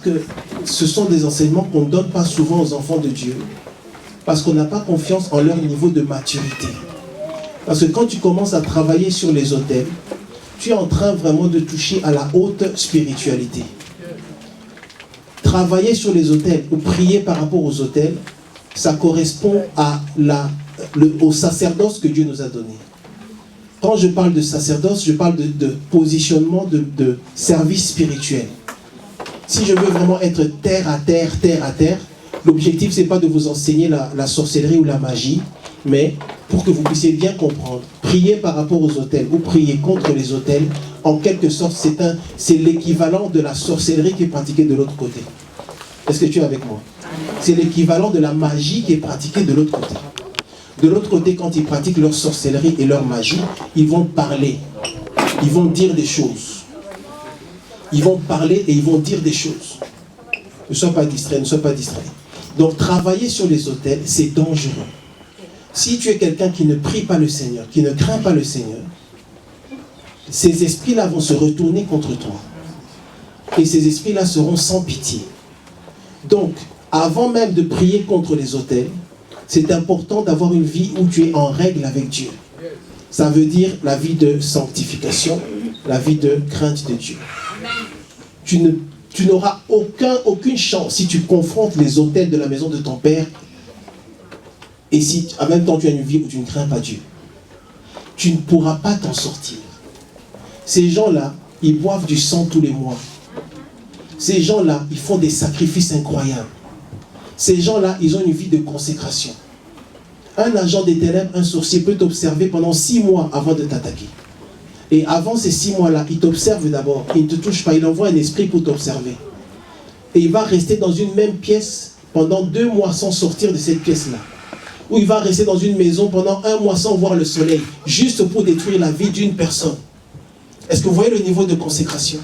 que ce sont des enseignements qu'on ne donne pas souvent aux enfants de Dieu, parce qu'on n'a pas confiance en leur niveau de maturité. Parce que quand tu commences à travailler sur les autels, tu es en train vraiment de toucher à la haute spiritualité. Travailler sur les autels ou prier par rapport aux autels, ça correspond à au sacerdoce que Dieu nous a donné. Quand je parle de sacerdoce, je parle de positionnement, de service spirituel. Si je veux vraiment être terre à terre, l'objectif, ce n'est pas de vous enseigner la sorcellerie ou la magie, mais pour que vous puissiez bien comprendre. Prier par rapport aux autels ou prier contre les autels, en quelque sorte, c'est l'équivalent de la sorcellerie qui est pratiquée de l'autre côté. Est-ce que tu es avec moi? C'est l'équivalent de la magie qui est pratiquée de l'autre côté. De l'autre côté, quand ils pratiquent leur sorcellerie et leur magie, ils vont parler. Ils vont dire des choses. Ils vont parler et ils vont dire des choses. Ne sois pas distrait, ne sois pas distrait. Donc, travailler sur les autels, c'est dangereux. Si tu es quelqu'un qui ne prie pas le Seigneur, qui ne craint pas le Seigneur, ces esprits-là vont se retourner contre toi. Et ces esprits-là seront sans pitié. Donc, avant même de prier contre les autels, c'est important d'avoir une vie où tu es en règle avec Dieu. Ça veut dire la vie de sanctification, la vie de crainte de Dieu. Tu n'auras aucune chance si tu confrontes les autels de la maison de ton père et si en même temps tu as une vie où tu ne crains pas Dieu. Tu ne pourras pas t'en sortir. Ces gens-là, ils boivent du sang tous les mois. Ces gens-là, ils font des sacrifices incroyables. Ces gens-là, ils ont une vie de consécration. Un agent des ténèbres, un sorcier peut t'observer pendant 6 mois avant de t'attaquer. Et avant ces 6 mois-là, il t'observe d'abord. Il ne te touche pas, il envoie un esprit pour t'observer. Et il va rester dans une même pièce pendant 2 mois sans sortir de cette pièce-là. Ou il va rester dans une maison pendant 1 mois sans voir le soleil, juste pour détruire la vie d'une personne. Est-ce que vous voyez le niveau de consécration?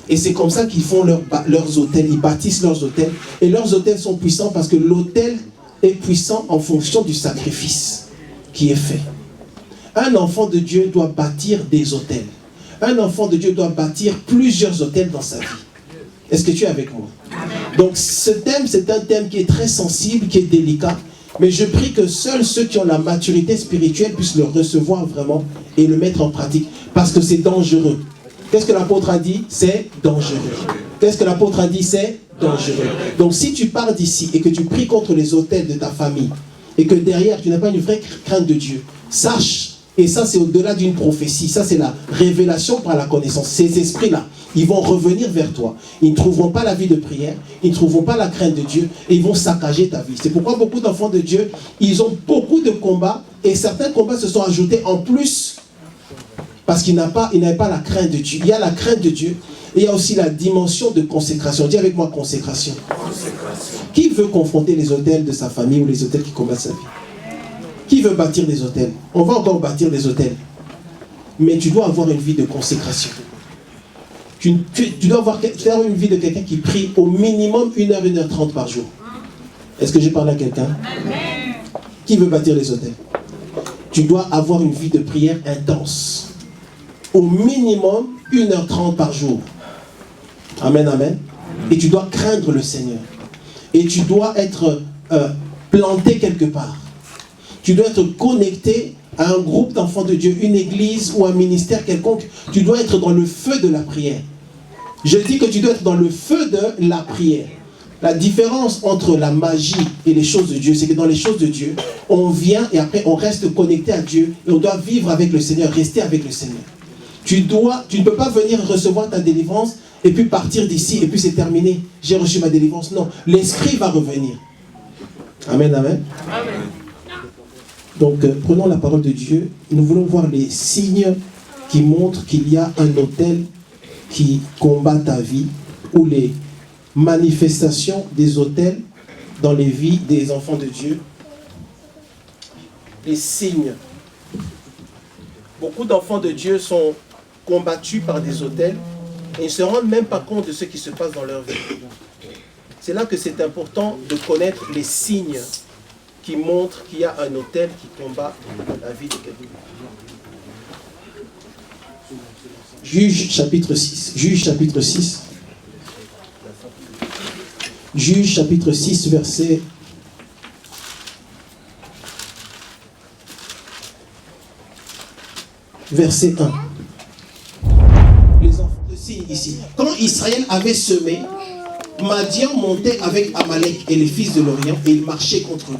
Et c'est comme ça qu'ils font leurs autels, ils bâtissent leurs autels. Et leurs autels sont puissants parce que l'autel est puissant en fonction du sacrifice qui est fait. Un enfant de Dieu doit bâtir des autels. Un enfant de Dieu doit bâtir plusieurs autels dans sa vie. Est-ce que tu es avec moi? Donc ce thème, c'est un thème qui est très sensible, qui est délicat. Mais je prie que seuls ceux qui ont la maturité spirituelle puissent le recevoir vraiment et le mettre en pratique. Parce que c'est dangereux. Qu'est-ce que l'apôtre a dit? C'est dangereux. Qu'est-ce que l'apôtre a dit? C'est dangereux. Donc si tu pars d'ici et que tu pries contre les autels de ta famille et que derrière tu n'as pas une vraie crainte de Dieu, sache, et ça c'est au-delà d'une prophétie, ça c'est la révélation par la connaissance. Ces esprits-là, ils vont revenir vers toi. Ils ne trouveront pas la vie de prière, ils ne trouveront pas la crainte de Dieu et ils vont saccager ta vie. C'est pourquoi beaucoup d'enfants de Dieu, ils ont beaucoup de combats et certains combats se sont ajoutés en plus parce qu'ils n'avaient pas la crainte de Dieu. Il y a la crainte de Dieu et il y a aussi la dimension de consécration. Dis avec moi consécration. Qui veut confronter les autels de sa famille ou les autels qui combattent sa vie? Qui veut bâtir des autels? On va encore bâtir des autels. Mais tu dois avoir une vie de consécration. Tu dois avoir une vie de quelqu'un qui prie au minimum 1h, 1h30 par jour. Est-ce que j'ai parlé à quelqu'un? Qui veut bâtir les autels? Tu dois avoir une vie de prière intense. Au minimum 1h30 par jour. Amen, amen. Et tu dois craindre le Seigneur. Et tu dois être planté quelque part. Tu dois être connecté à un groupe d'enfants de Dieu, une église ou un ministère quelconque. Tu dois être dans le feu de la prière. Je dis que tu dois être dans le feu de la prière. La différence entre la magie et les choses de Dieu, c'est que dans les choses de Dieu, on vient et après on reste connecté à Dieu et on doit vivre avec le Seigneur, rester avec le Seigneur. Tu ne peux pas venir recevoir ta délivrance et puis partir d'ici et puis c'est terminé. J'ai reçu ma délivrance. Non, l'Esprit va revenir. Amen, amen. Amen. Donc, prenons la parole de Dieu. Nous voulons voir les signes qui montrent qu'il y a un autel qui combat ta vie ou les manifestations des autels dans les vies des enfants de Dieu. Les signes. Beaucoup d'enfants de Dieu sont combattus par des autels et ils ne se rendent même pas compte de ce qui se passe dans leur vie. C'est là que c'est important de connaître les signes qui montrent qu'il y a un autel qui combat la vie de quelqu'un. Juge chapitre 6. Juge chapitre 6. Juge chapitre 6, verset 1. Les enfants de signe ici. Quand Israël avait semé, Madian montait avec Amalek et les fils de l'Orient et il marchait contre lui.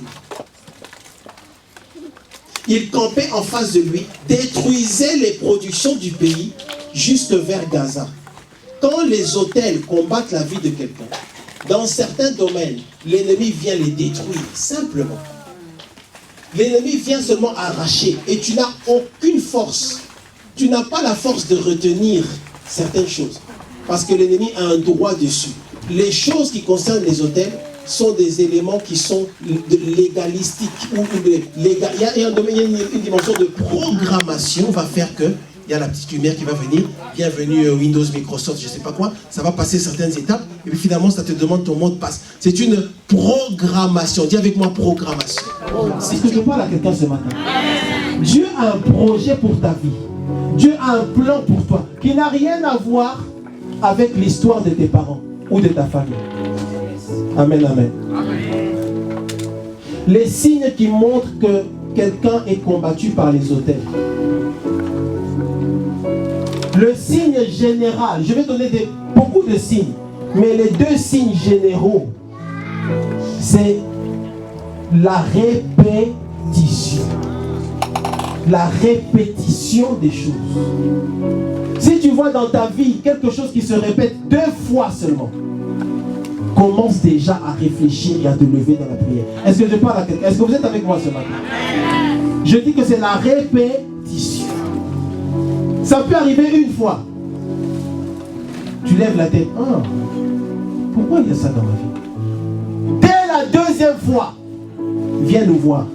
Il campait en face de lui, détruisait les productions du pays jusque vers Gaza. Quand les autels combattent la vie de quelqu'un, dans certains domaines, l'ennemi vient les détruire, simplement. L'ennemi vient seulement arracher et tu n'as aucune force. Tu n'as pas la force de retenir certaines choses parce que l'ennemi a un droit dessus. Les choses qui concernent les autels sont des éléments qui sont légalistiques. Il y a une dimension de programmation va faire que il y a la petite lumière qui va venir, bienvenue Windows, Microsoft, je ne sais pas quoi, ça va passer certaines étapes, et puis finalement ça te demande ton mot de passe. C'est une programmation, dis avec moi programmation. C'est ce que je parle à quelqu'un ce matin. Dieu a un projet pour ta vie, Dieu a un plan pour toi, qui n'a rien à voir avec l'histoire de tes parents ou de ta famille. Amen, amen. Les signes qui montrent que quelqu'un est combattu par les autels. Le signe général, je vais donner beaucoup de signes, mais les deux signes généraux, c'est la répétition. La répétition des choses. Si tu vois dans ta vie quelque chose qui se répète 2 fois seulement, commence déjà à réfléchir et à te lever dans la prière. Est-ce que je parle à quelqu'un? Est-ce que vous êtes avec moi ce matin? Je dis que c'est la répétition. Ça peut arriver une fois. Tu lèves la tête. Ah, pourquoi il y a ça dans ma vie? Dès la deuxième fois, viens nous voir.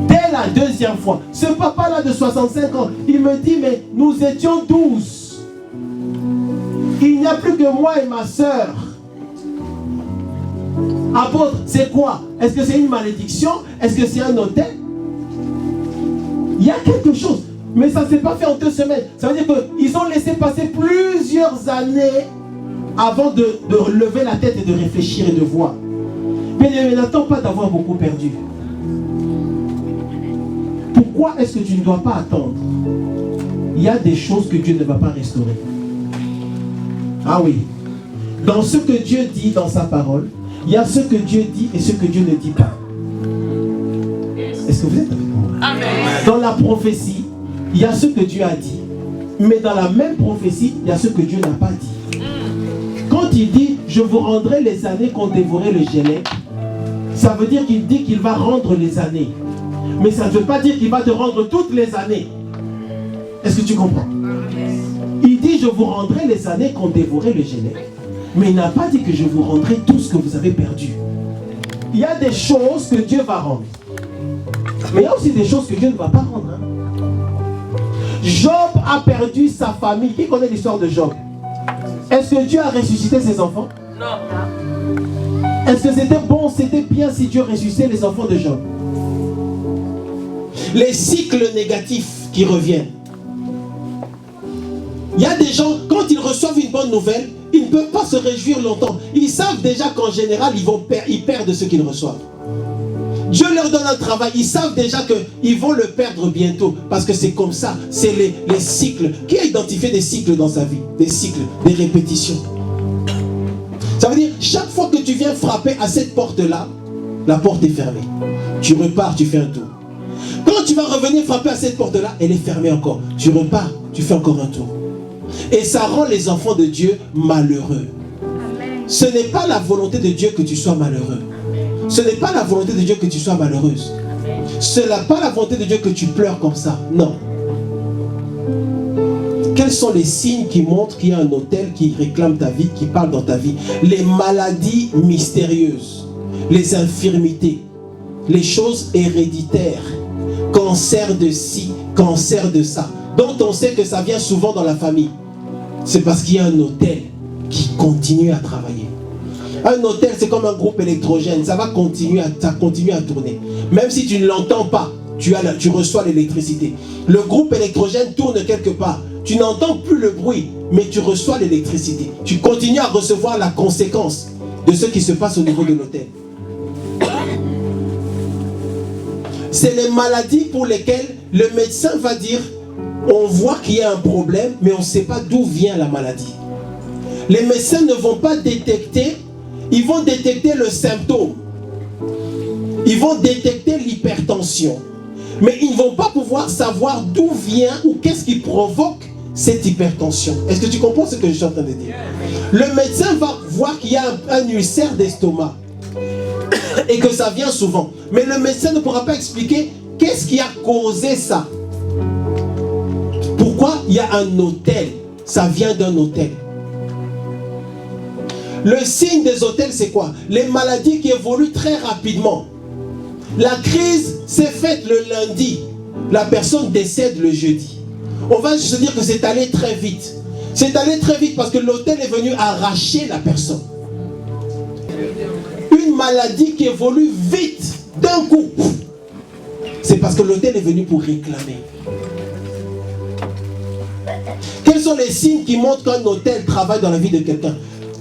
Dès la deuxième fois. Ce papa-là de 65 ans, il me dit, mais nous étions 12. Il n'y a plus que moi et ma soeur. Apôtre, c'est quoi? Est-ce que c'est une malédiction? Est-ce que c'est un autel? Il y a quelque chose. Mais ça ne s'est pas fait en 2 semaines. Ça veut dire qu'ils ont laissé passer plusieurs années avant de lever la tête et de réfléchir et de voir. Mais n'attends pas d'avoir beaucoup perdu. Pourquoi est-ce que tu ne dois pas attendre? Il y a des choses que Dieu ne va pas restaurer. Ah oui. Dans ce que Dieu dit dans sa parole, il y a ce que Dieu dit et ce que Dieu ne dit pas. Est-ce que vous êtes avec moi? Amen. Dans la prophétie, il y a ce que Dieu a dit. Mais dans la même prophétie, il y a ce que Dieu n'a pas dit. Quand il dit, je vous rendrai les années qu'ont dévoré le gelé, ça veut dire qu'il dit qu'il va rendre les années. Mais ça ne veut pas dire qu'il va te rendre toutes les années. Est-ce que tu comprends? Il dit, je vous rendrai les années qu'ont dévoré le gelé. Mais il n'a pas dit que je vous rendrai tout ce que vous avez perdu. Il y a des choses que Dieu va rendre. Mais il y a aussi des choses que Dieu ne va pas rendre. Hein? Job a perdu sa famille. Qui connaît l'histoire de Job? Est-ce que Dieu a ressuscité ses enfants? Non. Est-ce que c'était bon, c'était bien si Dieu ressuscitait les enfants de Job? Les cycles négatifs qui reviennent. Il y a des gens, quand ils reçoivent une bonne nouvelle, ils ne peuvent pas se réjouir longtemps. Ils savent déjà qu'en général, ils perdent ce qu'ils reçoivent. Dieu leur donne un travail, ils savent déjà qu'ils vont le perdre bientôt. Parce que c'est comme ça, c'est les cycles. Qui a identifié des cycles dans sa vie? Des cycles, des répétitions. Ça veut dire, chaque fois que tu viens frapper à cette porte-là, la porte est fermée. Tu repars, tu fais un tour. Quand tu vas revenir frapper à cette porte-là, elle est fermée encore. Tu repars, tu fais encore un tour. Et ça rend les enfants de Dieu malheureux. Ce n'est pas la volonté de Dieu que tu sois malheureux. Ce n'est pas la volonté de Dieu que tu sois malheureuse. Ce n'est pas la volonté de Dieu que tu pleures comme ça. Non. Quels sont les signes qui montrent qu'il y a un autel qui réclame ta vie, qui parle dans ta vie? Les maladies mystérieuses, les infirmités, les choses héréditaires, cancer de ci, cancer de ça, dont on sait que ça vient souvent dans la famille. C'est parce qu'il y a un autel qui continue à travailler. Un autel, c'est comme un groupe électrogène, ça va continuer à tourner. Même si tu ne l'entends pas, tu reçois l'électricité. Le groupe électrogène tourne quelque part. Tu n'entends plus le bruit, mais tu reçois l'électricité. Tu continues à recevoir la conséquence de ce qui se passe au niveau de l'hôtel. C'est les maladies pour lesquelles le médecin va dire, on voit qu'il y a un problème, mais on ne sait pas d'où vient la maladie. Les médecins ne vont pas détecter, ils vont détecter le symptôme. Ils vont détecter l'hypertension. Mais ils ne vont pas pouvoir savoir d'où vient ou qu'est-ce qui provoque cette hypertension. Est-ce que tu comprends ce que je suis en train de dire? Le médecin va voir qu'il y a un ulcère d'estomac et que ça vient souvent. Mais le médecin ne pourra pas expliquer qu'est-ce qui a causé ça. Pourquoi il y a un hôtel? Ça vient d'un hôtel. Le signe des hôtels, c'est quoi? Les maladies qui évoluent très rapidement. La crise s'est faite le lundi. La personne décède le jeudi. On va se dire que c'est allé très vite. C'est allé très vite parce que l'hôtel est venu arracher la personne. Une maladie qui évolue vite, d'un coup, c'est parce que l'hôtel est venu pour réclamer. Quels sont les signes qui montrent qu'un hôtel travaille dans la vie de quelqu'un?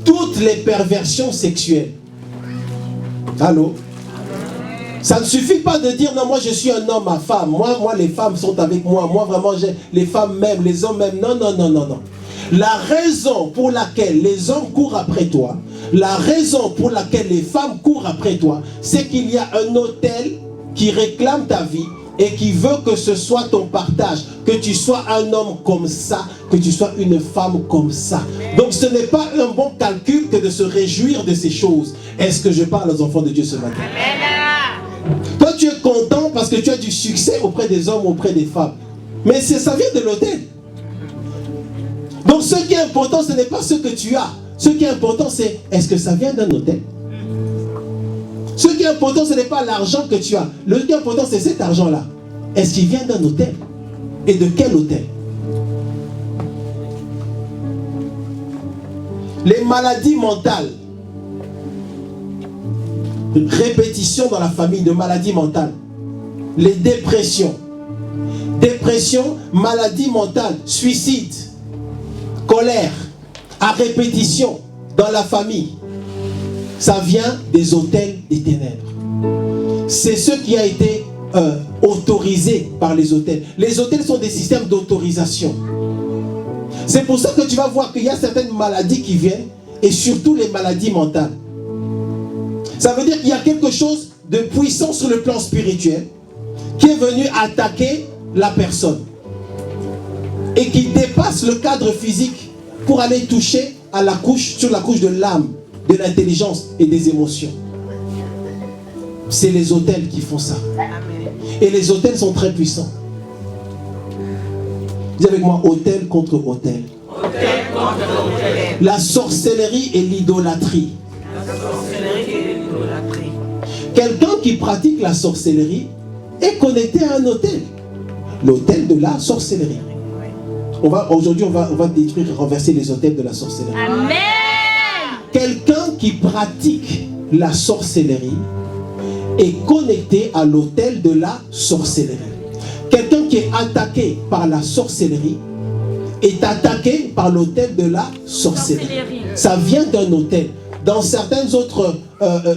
Toutes les perversions sexuelles. Allô? Ça ne suffit pas de dire non, moi je suis un homme à femme. Moi les femmes sont avec moi. Moi vraiment, les femmes m'aiment, les hommes m'aiment. Non, non, non, non, non. La raison pour laquelle les hommes courent après toi, la raison pour laquelle les femmes courent après toi, c'est qu'il y a un hôtel qui réclame ta vie et qui veut que ce soit ton partage, que tu sois un homme comme ça, que tu sois une femme comme ça. Donc ce n'est pas un bon calcul que de se réjouir de ces choses. Est-ce que je parle aux enfants de Dieu ce matin? Toi tu es content parce que tu as du succès auprès des hommes, auprès des femmes. Mais ça vient de l'hôtel. Donc ce qui est important, ce n'est pas ce que tu as. Ce qui est important, c'est est-ce que ça vient d'un hôtel? Ce qui est important, ce n'est pas l'argent que tu as. Le qui est important, c'est cet argent-là. Est-ce qu'il vient d'un hôtel? Et de quel hôtel? Les maladies mentales. Répétition dans la famille de maladies mentales. Les dépressions. Dépression, maladie mentale, suicide, colère, à répétition dans la famille. Ça vient des hôtels des ténèbres. C'est ce qui a été autorisé par les hôtels. Les hôtels sont des systèmes d'autorisation. C'est pour ça que tu vas voir qu'il y a certaines maladies qui viennent, et surtout les maladies mentales. Ça veut dire qu'il y a quelque chose de puissant sur le plan spirituel qui est venu attaquer la personne et qui dépasse le cadre physique pour aller toucher à la couche, sur la couche de l'âme, de l'intelligence et des émotions. C'est les hôtels qui font ça. Et les hôtels sont très puissants. Dis avec moi, hôtel contre hôtel. Hôtel contre hôtel. La sorcellerie et l'idolâtrie. La sorcellerie et l'idolâtrie. Quelqu'un qui pratique la sorcellerie est connecté à un hôtel. L'hôtel de la sorcellerie. Aujourd'hui, on va détruire et renverser les hôtels de la sorcellerie. Amen. Quelqu'un qui pratique la sorcellerie est connecté à l'hôtel de la sorcellerie. Quelqu'un qui est attaqué par la sorcellerie est attaqué par l'hôtel de la sorcellerie. Ça vient d'un hôtel. Dans certains autres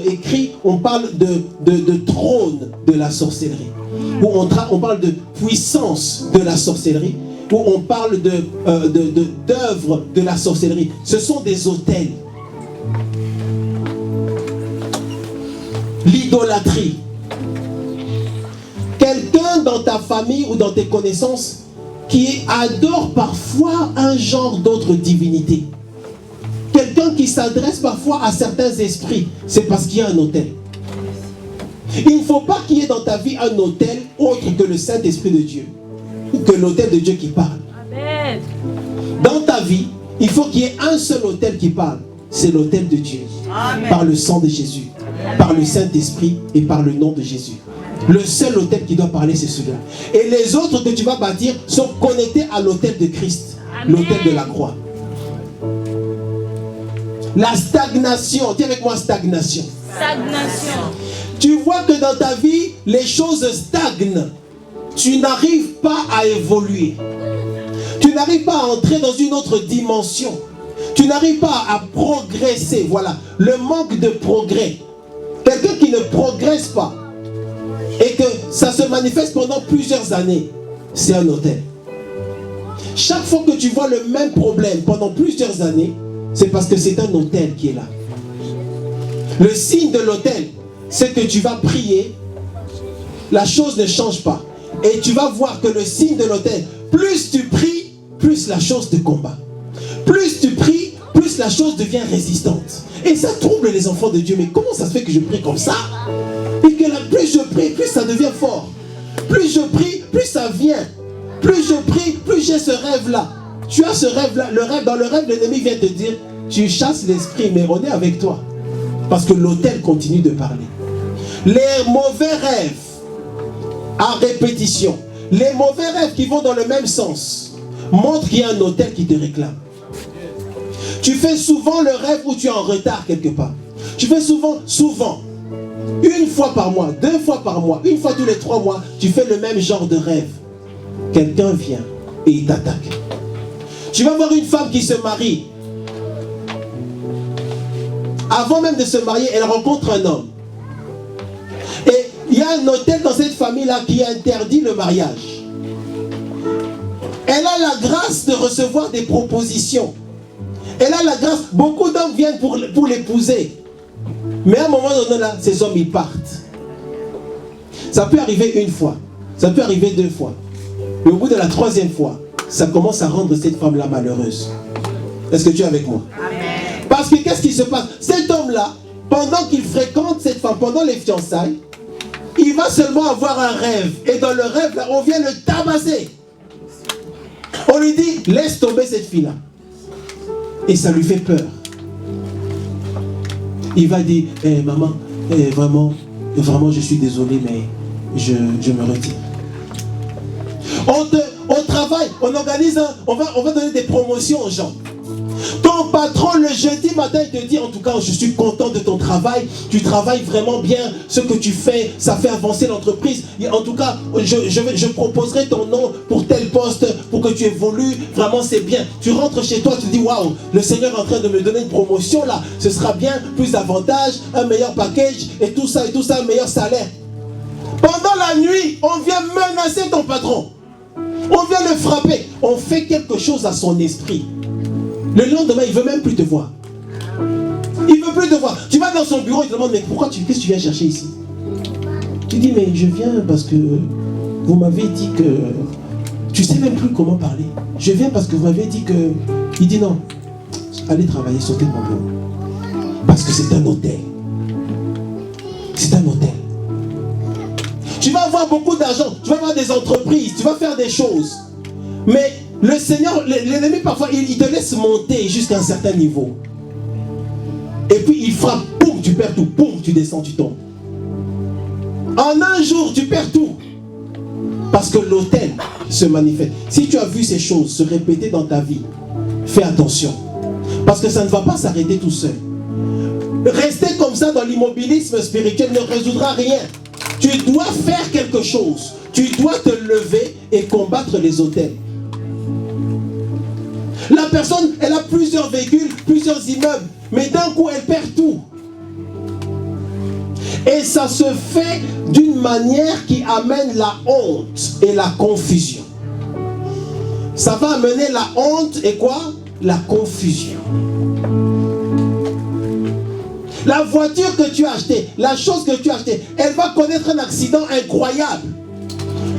écrits, on parle de trône de la sorcellerie. Où on parle de puissance de la sorcellerie. Où on parle d'œuvres de la sorcellerie. Ce sont des hôtels. L'idolâtrie. Quelqu'un dans ta famille ou dans tes connaissances qui adore parfois un genre d'autre divinité. Quelqu'un qui s'adresse parfois à certains esprits. C'est parce qu'il y a un hôtel. Il ne faut pas qu'il y ait dans ta vie un hôtel autre que le Saint-Esprit de Dieu. Ou que l'hôtel de Dieu qui parle. Amen. Dans ta vie, il faut qu'il y ait un seul hôtel qui parle. C'est l'hôtel de Dieu. Amen. Par le sang de Jésus. Amen. Par le Saint-Esprit et par le nom de Jésus. Le seul hôtel qui doit parler, c'est celui-là. Et les autres que tu vas bâtir sont connectés à l'hôtel de Christ. L'hôtel de la croix. La stagnation. Dis avec moi stagnation. Stagnation. Tu vois que dans ta vie, les choses stagnent. tu n'arrives pas à évoluer. Tu n'arrives pas à entrer dans une autre dimension. Tu n'arrives pas à progresser. Voilà, le manque de progrès. Quelqu'un qui ne progresse pas et que ça se manifeste pendant plusieurs années, c'est un autel. Chaque fois que tu vois le même problème pendant plusieurs années, c'est parce que c'est un autel qui est là. Le signe de l'autel, c'est que tu vas prier, la chose ne change pas. Et tu vas voir que le signe de l'autel, plus tu pries, plus la chose te combat. Plus tu pries, plus la chose devient résistante. Et ça trouble les enfants de Dieu. Mais comment ça se fait que je prie comme ça? Et que plus je prie, plus ça devient fort. Plus je prie, plus ça vient. Plus je prie, plus j'ai ce rêve-là. Tu as ce rêve-là. Dans le rêve, l'ennemi vient te dire, tu chasses l'esprit, mais on est avec toi. Parce que l'autel continue de parler. Les mauvais rêves à répétition, les mauvais rêves qui vont dans le même sens, montrent qu'il y a un autel qui te réclame. Tu fais souvent le rêve où tu es en retard quelque part. Tu fais souvent, une fois par mois, 2 fois par mois, une fois tous les 3 mois, tu fais le même genre de rêve. Quelqu'un vient et il t'attaque. Tu vas voir une femme qui se marie. Avant même de se marier, elle rencontre un homme. Et il y a un autel dans cette famille-là qui interdit le mariage. Elle a la grâce de recevoir des propositions. Elle a la grâce. Beaucoup d'hommes viennent pour l'épouser. Mais à un moment donné, là, ces hommes, ils partent. Ça peut arriver une fois. Ça peut arriver 2 fois. Et au bout de la 3e fois, ça commence à rendre cette femme-là malheureuse. Est-ce que tu es avec moi? Amen. Parce que qu'est-ce qui se passe? Cet homme-là, pendant qu'il fréquente cette femme, pendant les fiançailles, il va seulement avoir un rêve. Et dans le rêve, là, on vient le tabasser. On lui dit, laisse tomber cette fille-là. Et ça lui fait peur. Il va dire, maman, vraiment, je suis désolé, mais je me retire. On travaille, on organise, on va donner des promotions aux gens. Ton patron, le jeudi matin, il te dit, en tout cas, je suis content de ton travail. Tu travailles vraiment bien. Ce que tu fais, ça fait avancer l'entreprise. En tout cas, je proposerai ton nom pour tel poste, pour que tu évolues. Vraiment, c'est bien. Tu rentres chez toi, tu te dis, waouh, le Seigneur est en train de me donner une promotion là. Ce sera bien, plus d'avantages, un meilleur package, et tout ça, un meilleur salaire. Pendant la nuit, on vient menacer ton patron. On vient le frapper. On fait quelque chose à son esprit. Le lendemain, il ne veut même plus te voir. Il ne veut plus te voir. Tu vas dans son bureau, il te demande, mais qu'est-ce que tu viens chercher ici? Tu dis, mais je viens parce que vous m'avez dit que... Tu ne sais même plus comment parler. Je viens parce que vous m'avez dit que... Il dit non. Allez travailler, sautez de mon bureau. Parce que c'est un hôtel. C'est un hôtel. Tu vas avoir beaucoup d'argent, tu vas avoir des entreprises, tu vas faire des choses. Mais le Seigneur, l'ennemi parfois, il te laisse monter jusqu'à un certain niveau. Et puis il frappe, boum, tu perds tout, boum, tu descends, tu tombes. En un jour, tu perds tout. Parce que l'autel se manifeste. Si tu as vu ces choses se répéter dans ta vie, fais attention. Parce que ça ne va pas s'arrêter tout seul. Rester comme ça dans l'immobilisme spirituel ne résoudra rien. Tu dois faire quelque chose. Tu dois te lever et combattre les autels. La personne, elle a plusieurs véhicules, plusieurs immeubles, mais d'un coup, elle perd tout. Et ça se fait d'une manière qui amène la honte et la confusion. Ça va amener la honte et quoi? La confusion. La voiture que tu as achetée, la chose que tu as achetée, elle va connaître un accident incroyable.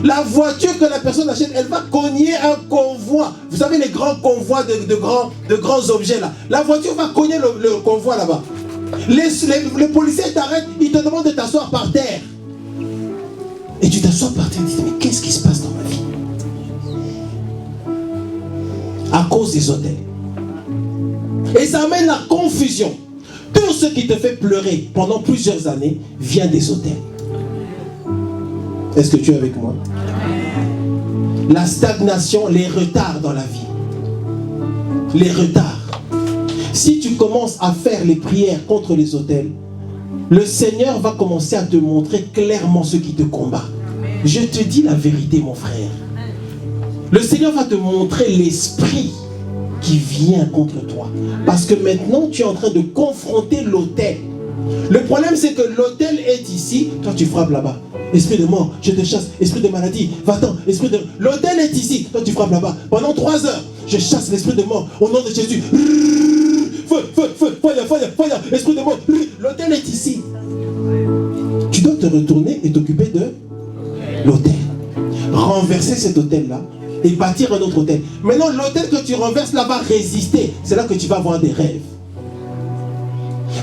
La voiture que la personne achète, elle va cogner un convoi. Vous savez les grands convois de grands objets là. La voiture va cogner le convoi là-bas. Les policiers t'arrêtent, ils te demandent de t'asseoir par terre. Et tu t'assois par terre et tu te dis, mais qu'est-ce qui se passe dans ma vie? À cause des hôtels. Et ça amène la confusion. Tout ce qui te fait pleurer pendant plusieurs années vient des hôtels. Est-ce que tu es avec moi? La stagnation, les retards dans la vie. Les retards. Si tu commences à faire les prières contre les autels, le Seigneur va commencer à te montrer clairement ce qui te combat. Je te dis la vérité, mon frère. Le Seigneur va te montrer l'esprit qui vient contre toi. Parce que maintenant, tu es en train de confronter l'autel. Le problème, c'est que l'autel est ici. Toi, tu frappes là-bas. Esprit de mort, je te chasse. Esprit de maladie, va-t'en. Esprit de... L'autel est ici. Toi, tu frappes là-bas. Pendant 3 heures, je chasse l'esprit de mort au nom de Jésus. Feu, feu, feu, fire, fire, fire. Esprit de mort. L'autel est ici. Tu dois te retourner et t'occuper de l'autel. Renverser cet autel-là et bâtir un autre autel. Maintenant, l'autel que tu renverses là va résister. C'est là que tu vas avoir des rêves.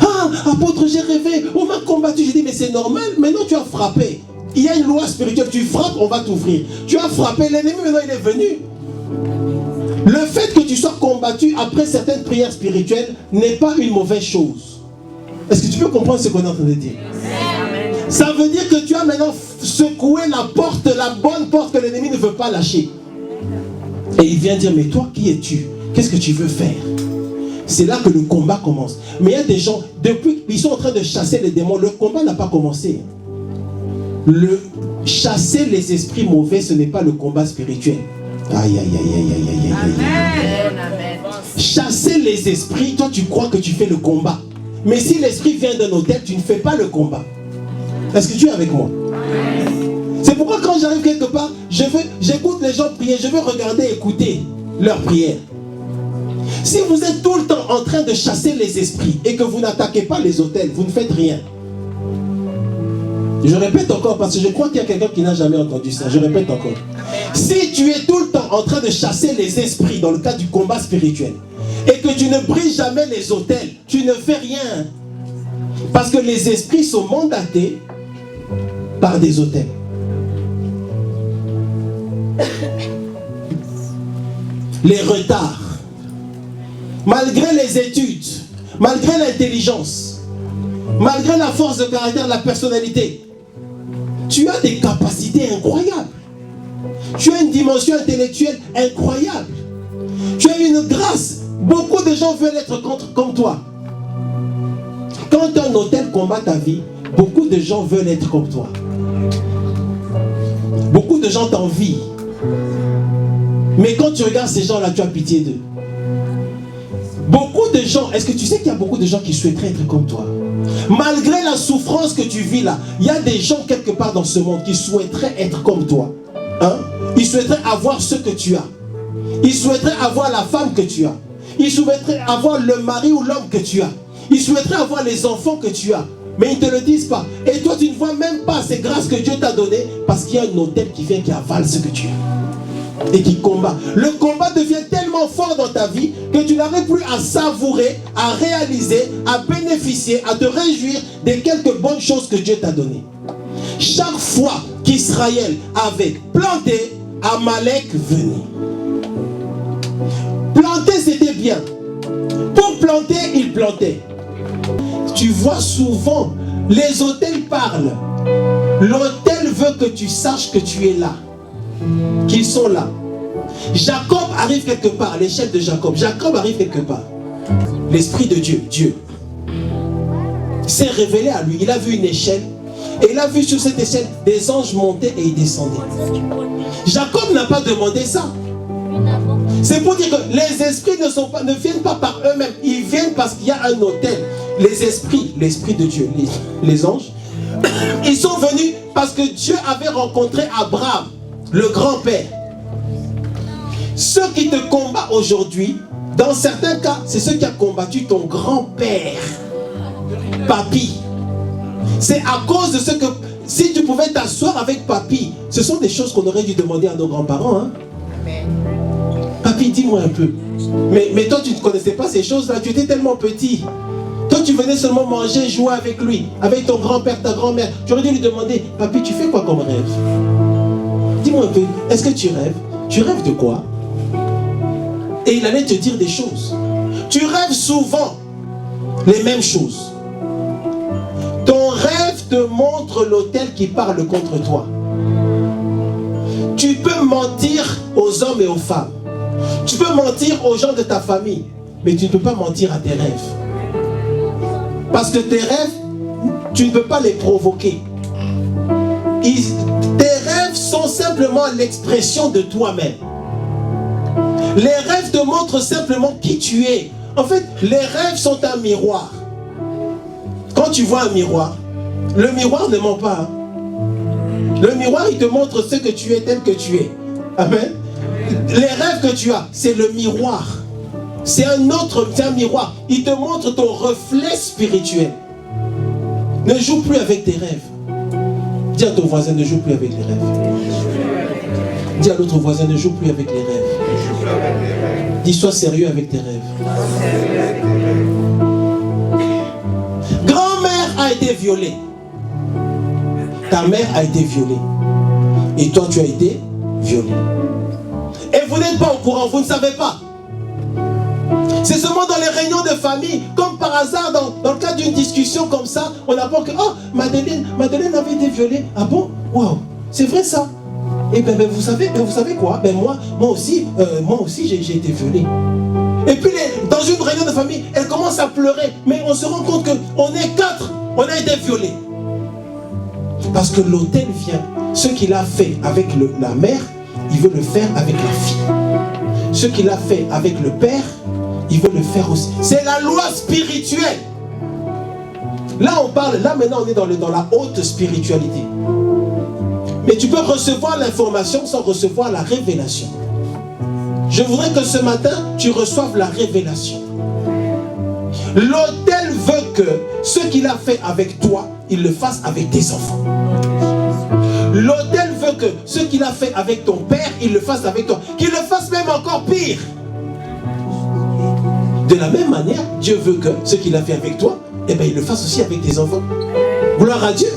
Ah, apôtre, j'ai rêvé, on m'a combattu. J'ai dit, mais c'est normal, maintenant tu as frappé. Il y a une loi spirituelle, tu frappes, on va t'ouvrir. Tu as frappé, l'ennemi maintenant il est venu. Le fait que tu sois combattu après certaines prières spirituelles n'est pas une mauvaise chose. Est-ce que tu peux comprendre ce qu'on est en train de dire? Ça veut dire que tu as maintenant secoué la porte, la bonne porte que l'ennemi ne veut pas lâcher. Et il vient dire, mais toi, qui es-tu? Qu'est-ce que tu veux faire? C'est là que le combat commence. Mais il y a des gens, depuis qu'ils sont en train de chasser les démons, le combat n'a pas commencé. Chasser les esprits mauvais, ce n'est pas le combat spirituel. Aïe, aïe, aïe, aïe, aïe, aïe, aïe, aïe. Chasser les esprits, toi tu crois que tu fais le combat. Mais si l'esprit vient d'un hôtel, tu ne fais pas le combat. Est-ce que tu es avec moi? C'est pourquoi quand j'arrive quelque part, j'écoute les gens prier, je veux regarder, écouter leurs prières. Si vous êtes tout le temps en train de chasser les esprits et que vous n'attaquez pas les hôtels, vous ne faites rien. Je répète encore parce que je crois qu'il y a quelqu'un qui n'a jamais entendu ça. Je répète encore. Si tu es tout le temps en train de chasser les esprits dans le cadre du combat spirituel et que tu ne brilles jamais les hôtels, tu ne fais rien. Parce que les esprits sont mandatés par des hôtels. Les retards, malgré les études, malgré l'intelligence, malgré la force de caractère, la personnalité, tu as des capacités incroyables. Tu as une dimension intellectuelle incroyable. Tu as une grâce. Beaucoup de gens veulent être comme toi. Quand un hôtel combat ta vie, beaucoup de gens veulent être comme toi. Beaucoup de gens t'envient. Mais quand tu regardes ces gens-là, tu as pitié d'eux. Beaucoup de gens, est-ce que tu sais qu'il y a beaucoup de gens qui souhaiteraient être comme toi? Malgré la souffrance que tu vis là, il y a des gens quelque part dans ce monde qui souhaiteraient être comme toi. Hein? Ils souhaiteraient avoir ce que tu as. Ils souhaiteraient avoir la femme que tu as. Ils souhaiteraient avoir le mari ou l'homme que tu as. Ils souhaiteraient avoir les enfants que tu as. Mais ils ne te le disent pas. Et toi, tu ne vois même pas ces grâces que Dieu t'a données parce qu'il y a un hôtel qui vient, qui avale ce que tu as. Et qui combat. Le combat devient tellement fort dans ta vie que tu n'arrives plus à savourer, à réaliser, à bénéficier, à te réjouir des quelques bonnes choses que Dieu t'a données. Chaque fois qu'Israël avait planté, Amalek venait. Planter, c'était bien. Pour planter, il plantait. Tu vois souvent, les hôtels parlent. L'hôtel veut que tu saches que tu es là. Qu'ils sont là. Jacob arrive quelque part, l'échelle de Jacob. Jacob arrive quelque part. L'Esprit de Dieu, Dieu, s'est révélé à lui. Il a vu une échelle. Et il a vu sur cette échelle des anges monter et ils descendaient. Jacob n'a pas demandé ça. C'est pour dire que les esprits ne viennent pas par eux-mêmes. Ils viennent parce qu'il y a un hôtel. Les esprits, l'Esprit de Dieu, les anges, ils sont venus parce que Dieu avait rencontré Abraham, le grand-père. Ceux qui te combattent aujourd'hui, dans certains cas, c'est ceux qui ont combattu ton grand-père, papy. C'est à cause de ce que, si tu pouvais t'asseoir avec papy, ce sont des choses qu'on aurait dû demander à nos grands-parents. Hein? Papy, dis-moi un peu. Mais toi, tu ne connaissais pas ces choses-là, tu étais tellement petit. Toi, tu venais seulement manger, jouer avec lui, avec ton grand-père, ta grand-mère. Tu aurais dû lui demander, papy, tu fais quoi comme rêve? Dis-moi un peu, est-ce que tu rêves? Tu rêves de quoi? Et il allait te dire des choses. Tu rêves souvent les mêmes choses. Ton rêve te montre l'autel qui parle contre toi. Tu peux mentir aux hommes et aux femmes. Tu peux mentir aux gens de ta famille. Mais tu ne peux pas mentir à tes rêves. Parce que tes rêves, tu ne peux pas les provoquer. Tes rêves sont simplement l'expression de toi-même. Les rêves te montrent simplement qui tu es. En fait, les rêves sont un miroir. Quand tu vois un miroir, le miroir ne ment pas. Le miroir, il te montre ce que tu es tel que tu es. Amen. Les rêves que tu as, c'est le miroir. C'est un miroir. Il te montre ton reflet spirituel. Ne joue plus avec tes rêves. Dis à ton voisin, ne joue plus avec les rêves. Dis à l'autre voisin, ne joue plus avec les rêves. Dis, sois sérieux avec tes rêves. Grand-mère a été violée. Ta mère a été violée. Et toi, tu as été violé. Et vous n'êtes pas au courant, vous ne savez pas. C'est seulement dans les réunions de famille, comme par hasard, dans le cadre d'une discussion comme ça, on apprend que, oh, Madeleine avait été violée. Ah bon? Waouh, c'est vrai ça? Et ben vous savez quoi? Ben moi aussi j'ai été violé. Et puis dans une réunion de famille, elle commence à pleurer, mais on se rend compte qu'on est 4, on a été violés. Parce que l'autel vient. Ce qu'il a fait avec la mère, il veut le faire avec la fille. Ce qu'il a fait avec le père, il veut le faire aussi. C'est la loi spirituelle. Là on parle, là maintenant on est dans la haute spiritualité. Mais tu peux recevoir l'information sans recevoir la révélation. Je voudrais que ce matin, tu reçoives la révélation. L'autel veut que ce qu'il a fait avec toi, il le fasse avec tes enfants. L'autel veut que ce qu'il a fait avec ton père, il le fasse avec toi. Qu'il le fasse même encore pire. De la même manière, Dieu veut que ce qu'il a fait avec toi, eh bien, il le fasse aussi avec tes enfants. Gloire à Dieu.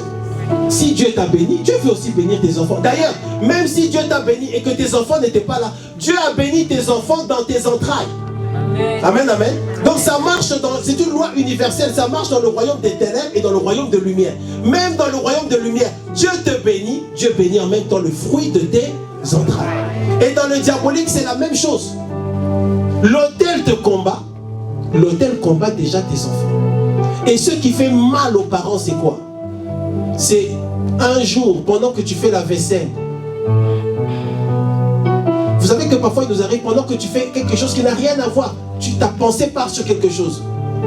Si Dieu t'a béni, Dieu veut aussi bénir tes enfants. D'ailleurs, même si Dieu t'a béni et que tes enfants n'étaient pas là, Dieu a béni tes enfants dans tes entrailles. Amen, amen. Donc ça marche, c'est une loi universelle, ça marche dans le royaume des ténèbres et dans le royaume de lumière. Même dans le royaume de lumière, Dieu te bénit, Dieu bénit en même temps le fruit de tes entrailles. Et dans le diabolique, c'est la même chose. L'autel te combat, l'autel combat déjà tes enfants. Et ce qui fait mal aux parents, c'est quoi? C'est un jour, pendant que tu fais la vaisselle. Vous savez que parfois il nous arrive, pendant que tu fais quelque chose qui n'a rien à voir, ta pensée part sur quelque chose.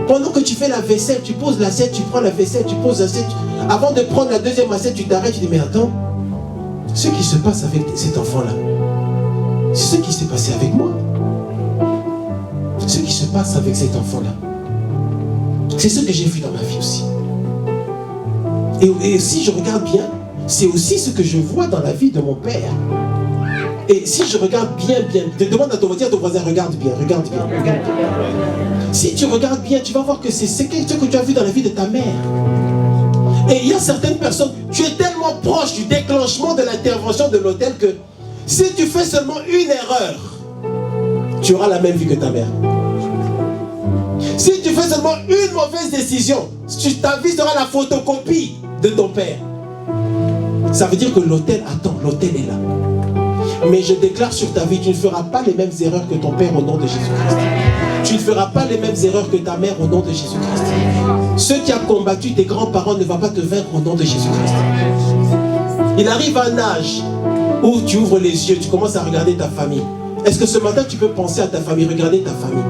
Pendant que tu fais la vaisselle, tu poses l'assiette, tu prends la vaisselle, tu poses l'assiette. Avant de prendre la deuxième assiette, tu t'arrêtes, tu dis mais attends, ce qui se passe avec cet enfant-là, c'est ce qui s'est passé avec moi. Ce qui se passe avec cet enfant-là, c'est ce que j'ai vu dans ma vie aussi. Et si je regarde bien, c'est aussi ce que je vois dans la vie de mon père. Et si je regarde bien, demande à ton voisin, regarde bien. Si tu regardes bien, tu vas voir que c'est ce que tu as vu dans la vie de ta mère. Et il y a certaines personnes, tu es tellement proche du déclenchement de l'intervention de l'autel que si tu fais seulement une erreur, tu auras la même vie que ta mère. Si tu fais seulement une mauvaise décision, ta vie sera la photocopie de ton père. Ça veut dire que l'autel attend, l'autel est là. Mais je déclare sur ta vie, tu ne feras pas les mêmes erreurs que ton père au nom de Jésus-Christ. Tu ne feras pas les mêmes erreurs que ta mère au nom de Jésus-Christ. Ceux qui ont combattu tes grands-parents ne vont pas te vaincre au nom de Jésus-Christ. Il arrive un âge où tu ouvres les yeux, tu commences à regarder ta famille. Est-ce que ce matin tu peux penser à ta famille, regarder ta famille?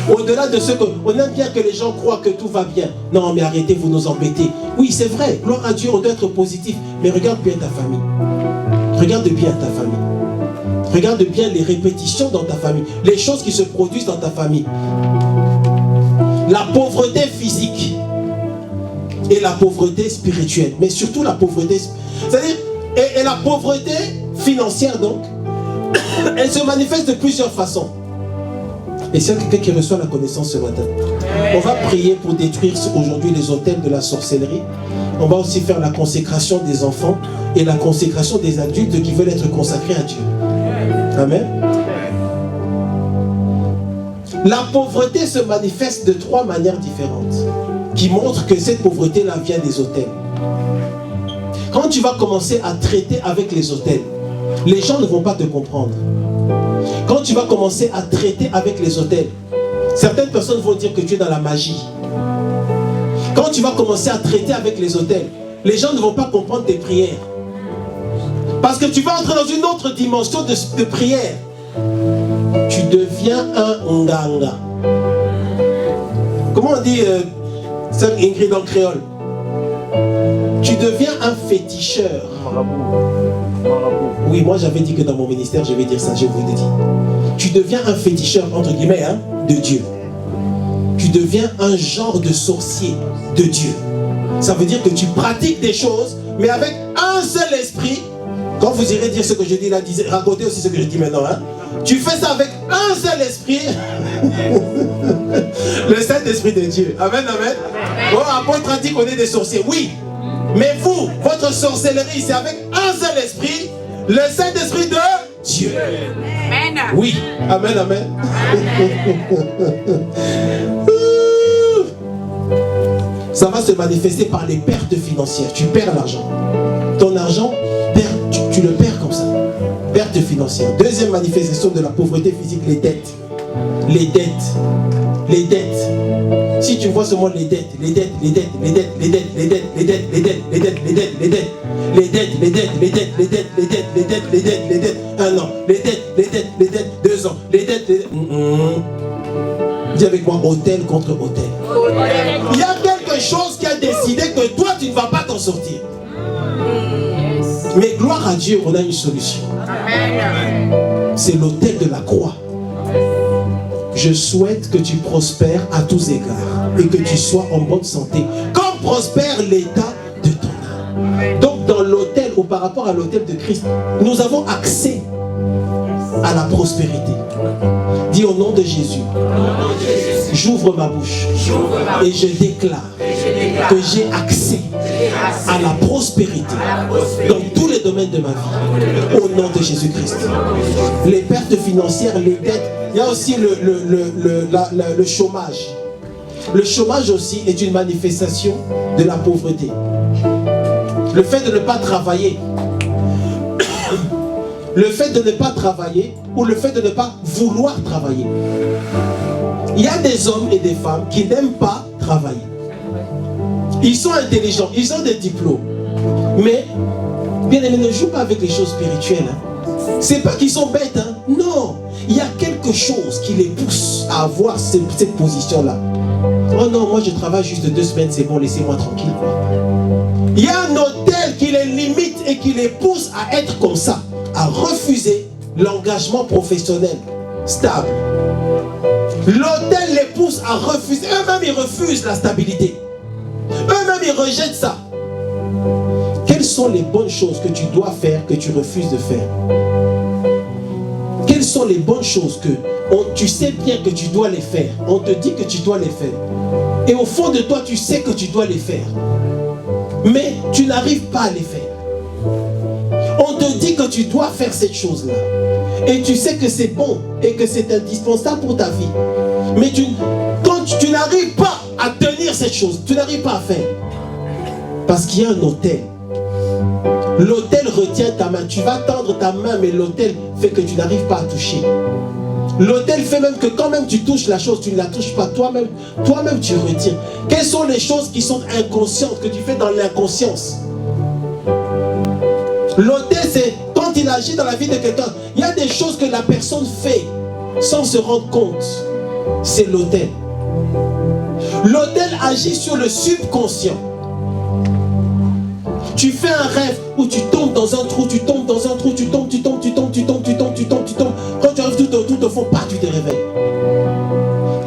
Au-delà de ce qu'on aime bien que les gens croient que tout va bien. Non mais arrêtez, vous nous embêtez. Oui c'est vrai, gloire à Dieu, on doit être positif. Mais regarde bien ta famille. Regarde bien ta famille. Regarde bien les répétitions dans ta famille. Les choses qui se produisent dans ta famille. La pauvreté physique. Et la pauvreté spirituelle. Mais surtout la pauvreté. C'est-à-dire, et la pauvreté financière donc. Elle se manifeste de plusieurs façons. Et s'il y a quelqu'un qui reçoit la connaissance ce matin, on va prier pour détruire aujourd'hui les autels de la sorcellerie. On va aussi faire la consécration des enfants et la consécration des adultes qui veulent être consacrés à Dieu. Amen. La pauvreté se manifeste de 3 manières différentes qui montrent que cette pauvreté-là vient des autels. Quand tu vas commencer à traiter avec les autels, les gens ne vont pas te comprendre. Quand tu vas commencer à traiter avec les autels, certaines personnes vont dire que tu es dans la magie. Quand tu vas commencer à traiter avec les autels, les gens ne vont pas comprendre tes prières. Parce que tu vas entrer dans une autre dimension de prière. Tu deviens un nganga. Comment on dit ça, Ingrid en créole? Tu deviens un féticheur. Oui, moi j'avais dit que dans mon ministère, je vais dire ça, je vous le dis. Tu deviens un féticheur, entre guillemets, hein, de Dieu. Tu deviens un genre de sorcier de Dieu. Ça veut dire que tu pratiques des choses, mais avec un seul esprit. Quand vous irez dire ce que je dis là, racontez aussi ce que je dis maintenant. Hein. Tu fais ça avec un seul esprit. Le Saint-Esprit de Dieu. Amen, amen. Bon, apôtre a dit qu'on est des sorciers. Oui. Mais vous, votre sorcellerie, c'est avec un seul esprit. Le Saint-Esprit de Dieu. Amen. Oui. Amen, amen. Ça va se manifester par les pertes financières. Tu perds l'argent. Ton argent, tu le perds comme ça. Perte financière. Deuxième manifestation de la pauvreté physique, les dettes. Les dettes. Les dettes. Si tu vois seulement les dettes, les dettes, les dettes, les dettes, les dettes, les dettes, les dettes, les dettes, les dettes, les dettes, les dettes, les dettes, les dettes, les dettes, les dettes, les dettes, les dettes, les dettes, les dettes, un an, les dettes, les dettes, les dettes, 2 ans, les dettes, les dettes. Dis avec moi, hôtel contre hôtel. Il y a quelque chose qui a décidé que toi tu ne vas pas t'en sortir. Mais gloire à Dieu, on a une solution. C'est l'autel de la croix. Je souhaite que tu prospères à tous égards et que tu sois en bonne santé, comme prospère l'état de ton âme. Donc dans l'autel ou par rapport à l'autel de Christ, nous avons accès à la prospérité. Dis au nom de Jésus, j'ouvre ma bouche et je déclare que j'ai accès à la prospérité dans tous les domaines de ma vie, au nom de Jésus-Christ. Les pertes financières, les dettes, il y a aussi le chômage. Le chômage aussi est une manifestation de la pauvreté. Le fait de ne pas travailler, le fait de ne pas travailler ou le fait de ne pas vouloir travailler. Il y a des hommes et des femmes qui n'aiment pas travailler. Ils sont intelligents, ils ont des diplômes. Mais, bien aimé, ne joue pas avec les choses spirituelles. Hein. C'est pas qu'ils sont bêtes. Hein. Non, il y a quelque chose qui les pousse à avoir cette position-là. Oh non, moi je travaille juste 2 semaines, c'est bon, laissez-moi tranquille. Il y a un hôtel qui les limite et qui les pousse à être comme ça, à refuser l'engagement professionnel stable. L'hôtel les pousse à refuser. Eux-mêmes, ils refusent la stabilité. Eux-mêmes, ils rejettent ça. Quelles sont les bonnes choses que tu dois faire, que tu refuses de faire? Quelles sont les bonnes choses que tu sais bien que tu dois les faire? On te dit que tu dois les faire. Et au fond de toi, tu sais que tu dois les faire. Mais tu n'arrives pas à les faire. On te dit que tu dois faire cette chose-là. Et tu sais que c'est bon et que c'est indispensable pour ta vie. Mais quand tu n'arrives pas à tenir cette chose, tu n'arrives pas à faire. Parce qu'il y a un autel. L'autel retient ta main. Tu vas tendre ta main, mais l'autel fait que tu n'arrives pas à toucher. L'autel fait même que quand même tu touches la chose, tu ne la touches pas. Toi-même tu retiens. Quelles sont les choses qui sont inconscientes, que tu fais dans l'inconscience? L'autel, c'est quand il agit dans la vie de quelqu'un. Il y a des choses que la personne fait sans se rendre compte. C'est l'autel. L'autel agit sur le subconscient. Tu fais un rêve où tu tombes dans un trou, tu tombes dans un trou, tu tombes. Quand tu arrives tout au fond, tu te réveilles.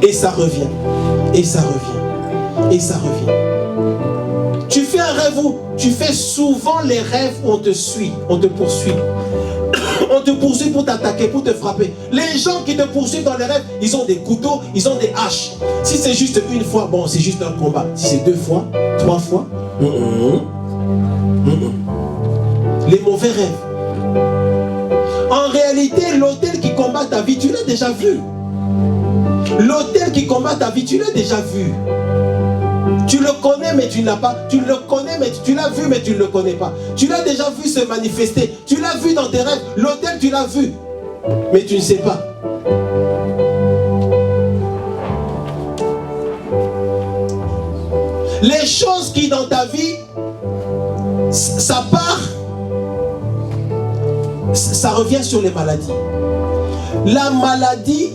Et ça revient. Et ça revient. Et ça revient. Tu fais un rêve où tu fais souvent les rêves où on te suit, on te poursuit. On te poursuit pour t'attaquer, pour te frapper. Les gens qui te poursuivent dans les rêves, ils ont des couteaux, ils ont des haches. Si c'est juste une fois, bon, c'est juste un combat. Si c'est 2 fois, 3 fois, les mauvais rêves. En réalité, l'autel qui combat ta vie, tu l'as déjà vu. L'autel qui combat ta vie, tu l'as déjà vu. Tu le connais mais tu ne l'as pas. Tu le connais mais tu l'as vu mais tu ne le connais pas. Tu l'as déjà vu se manifester. Tu l'as vu dans tes rêves. L'autel tu l'as vu. Mais tu ne sais pas. Les choses qui dans ta vie, ça part ça revient sur les maladies. La maladie,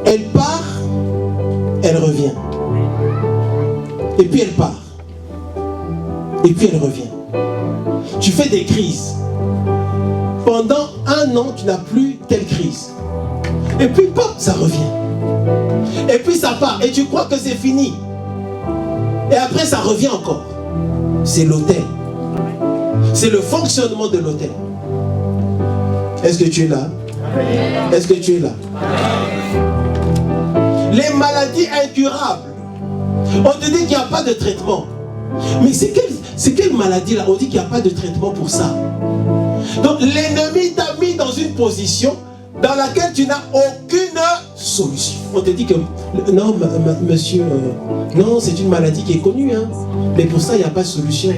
elle part, elle revient. Et puis elle part. Et puis elle revient. Tu fais des crises. Pendant 1 an, tu n'as plus telle crise. Et puis, pop, ça revient. Et puis ça part. Et tu crois que c'est fini. Et après, ça revient encore. C'est l'autel. C'est le fonctionnement de l'autel. Est-ce que tu es là? Est-ce que tu es là? Les maladies incurables. On te dit qu'il n'y a pas de traitement. Mais c'est quelle maladie là? On dit qu'il n'y a pas de traitement pour ça. Donc l'ennemi t'a mis dans une position dans laquelle tu n'as aucune solution. On te dit que non, monsieur, non, c'est une maladie qui est connue, hein, mais pour ça il n'y a pas de solution,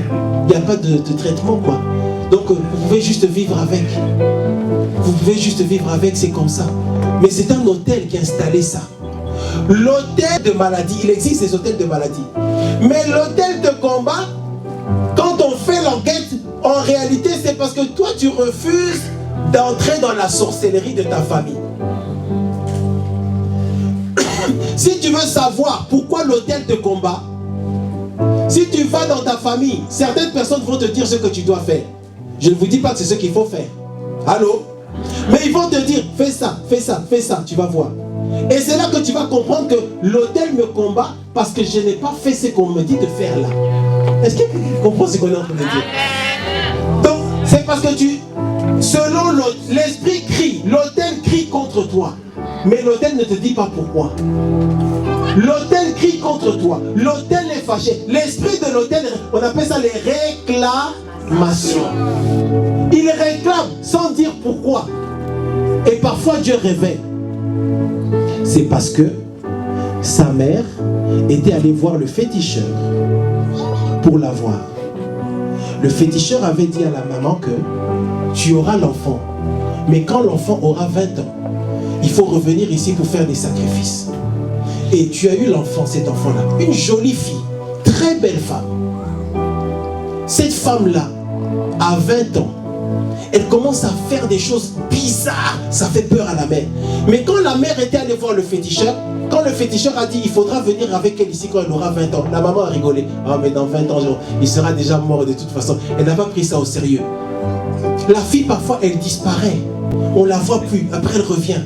il n'y a pas de traitement, quoi. Donc vous pouvez juste vivre avec. Vous pouvez juste vivre avec, c'est comme ça. Mais c'est un hôtel qui a installé ça. L'hôtel de maladie, il existe des hôtels de maladie. Mais l'hôtel de combat, quand on fait l'enquête, en réalité c'est parce que toi tu refuses d'entrer dans la sorcellerie de ta famille. Si tu veux savoir pourquoi l'hôtel te combat, si tu vas dans ta famille, certaines personnes vont te dire ce que tu dois faire. Je ne vous dis pas que c'est ce qu'il faut faire. Allô? Mais ils vont te dire, fais ça, fais ça, fais ça, tu vas voir. Et c'est là que tu vas comprendre que l'autel me combat parce que je n'ai pas fait ce qu'on me dit de faire là. Est-ce que tu comprends ce qu'on est en train de dire? Donc, c'est parce que selon l'esprit crie, l'autel crie contre toi. Mais l'autel ne te dit pas pourquoi. L'autel crie contre toi. L'autel est fâché. L'esprit de l'autel, on appelle ça les réclamations. Il réclame sans dire pourquoi. Et parfois Dieu révèle. C'est parce que sa mère était allée voir le féticheur pour la voir. Le féticheur avait dit à la maman que tu auras l'enfant. Mais quand l'enfant aura 20 ans, il faut revenir ici pour faire des sacrifices. Et tu as eu l'enfant, cet enfant-là. Une jolie fille, très belle femme. Cette femme-là, à 20 ans, elle commence à faire des choses bizarres. Ça fait peur à la mère. Mais quand la mère était allée voir le féticheur, quand le féticheur a dit il faudra venir avec elle ici quand elle aura 20 ans, la maman a rigolé. Ah mais dans 20 ans, il sera déjà mort de toute façon. Elle n'a pas pris ça au sérieux. La fille parfois elle disparaît. On la voit plus. Après elle revient.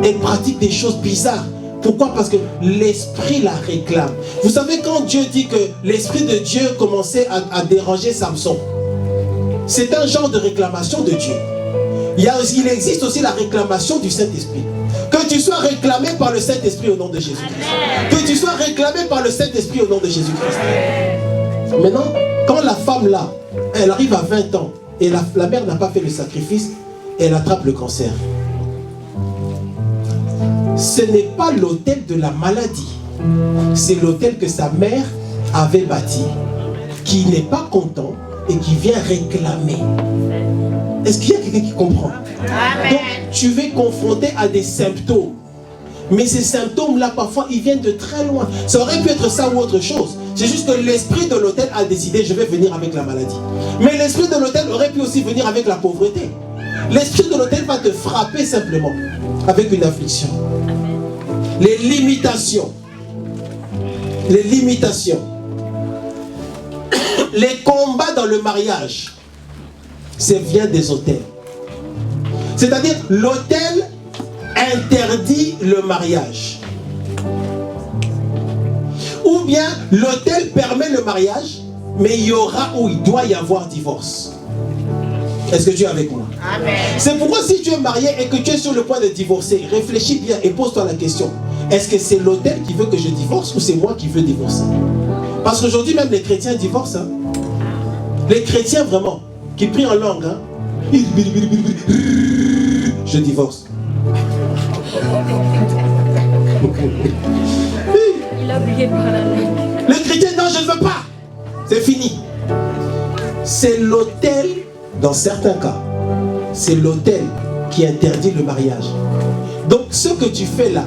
Elle pratique des choses bizarres. Pourquoi? Parce que l'esprit la réclame. Vous savez quand Dieu dit que l'esprit de Dieu commençait à déranger Samson, c'est un genre de réclamation de Dieu. Il existe aussi la réclamation du Saint-Esprit. Que tu sois réclamé par le Saint-Esprit au nom de Jésus-Christ. Que tu sois réclamé par le Saint-Esprit au nom de Jésus-Christ. Maintenant, quand la femme là, elle arrive à 20 ans et la mère n'a pas fait le sacrifice, elle attrape le cancer. Ce n'est pas l'autel de la maladie. C'est l'autel que sa mère avait bâti, qui n'est pas content et qui vient réclamer. Est-ce qu'il y a quelqu'un qui comprend? Amen. Donc, tu es confronté à des symptômes. Mais ces symptômes-là, parfois, ils viennent de très loin. Ça aurait pu être ça ou autre chose. C'est juste que l'esprit de l'autel a décidé, je vais venir avec la maladie. Mais l'esprit de l'autel aurait pu aussi venir avec la pauvreté. L'esprit de l'autel va te frapper simplement avec une affliction. Les limitations. Les limitations. Les combats dans le mariage, ça vient des autels. C'est-à-dire, l'autel interdit le mariage. Ou bien, l'autel permet le mariage, mais il y aura ou il doit y avoir divorce. Est-ce que tu es avec moi? Amen. C'est pourquoi si tu es marié et que tu es sur le point de divorcer, réfléchis bien et pose-toi la question. Est-ce que c'est l'autel qui veut que je divorce ou c'est moi qui veux divorcer? Parce qu'aujourd'hui, même les chrétiens divorcent. Hein? Les chrétiens vraiment, qui prient en langue, hein? Je divorce. Il a oublié par la langue. Le chrétien, non, je ne veux pas. C'est fini. C'est l'autel, dans certains cas, c'est l'autel qui interdit le mariage. Donc ce que tu fais là,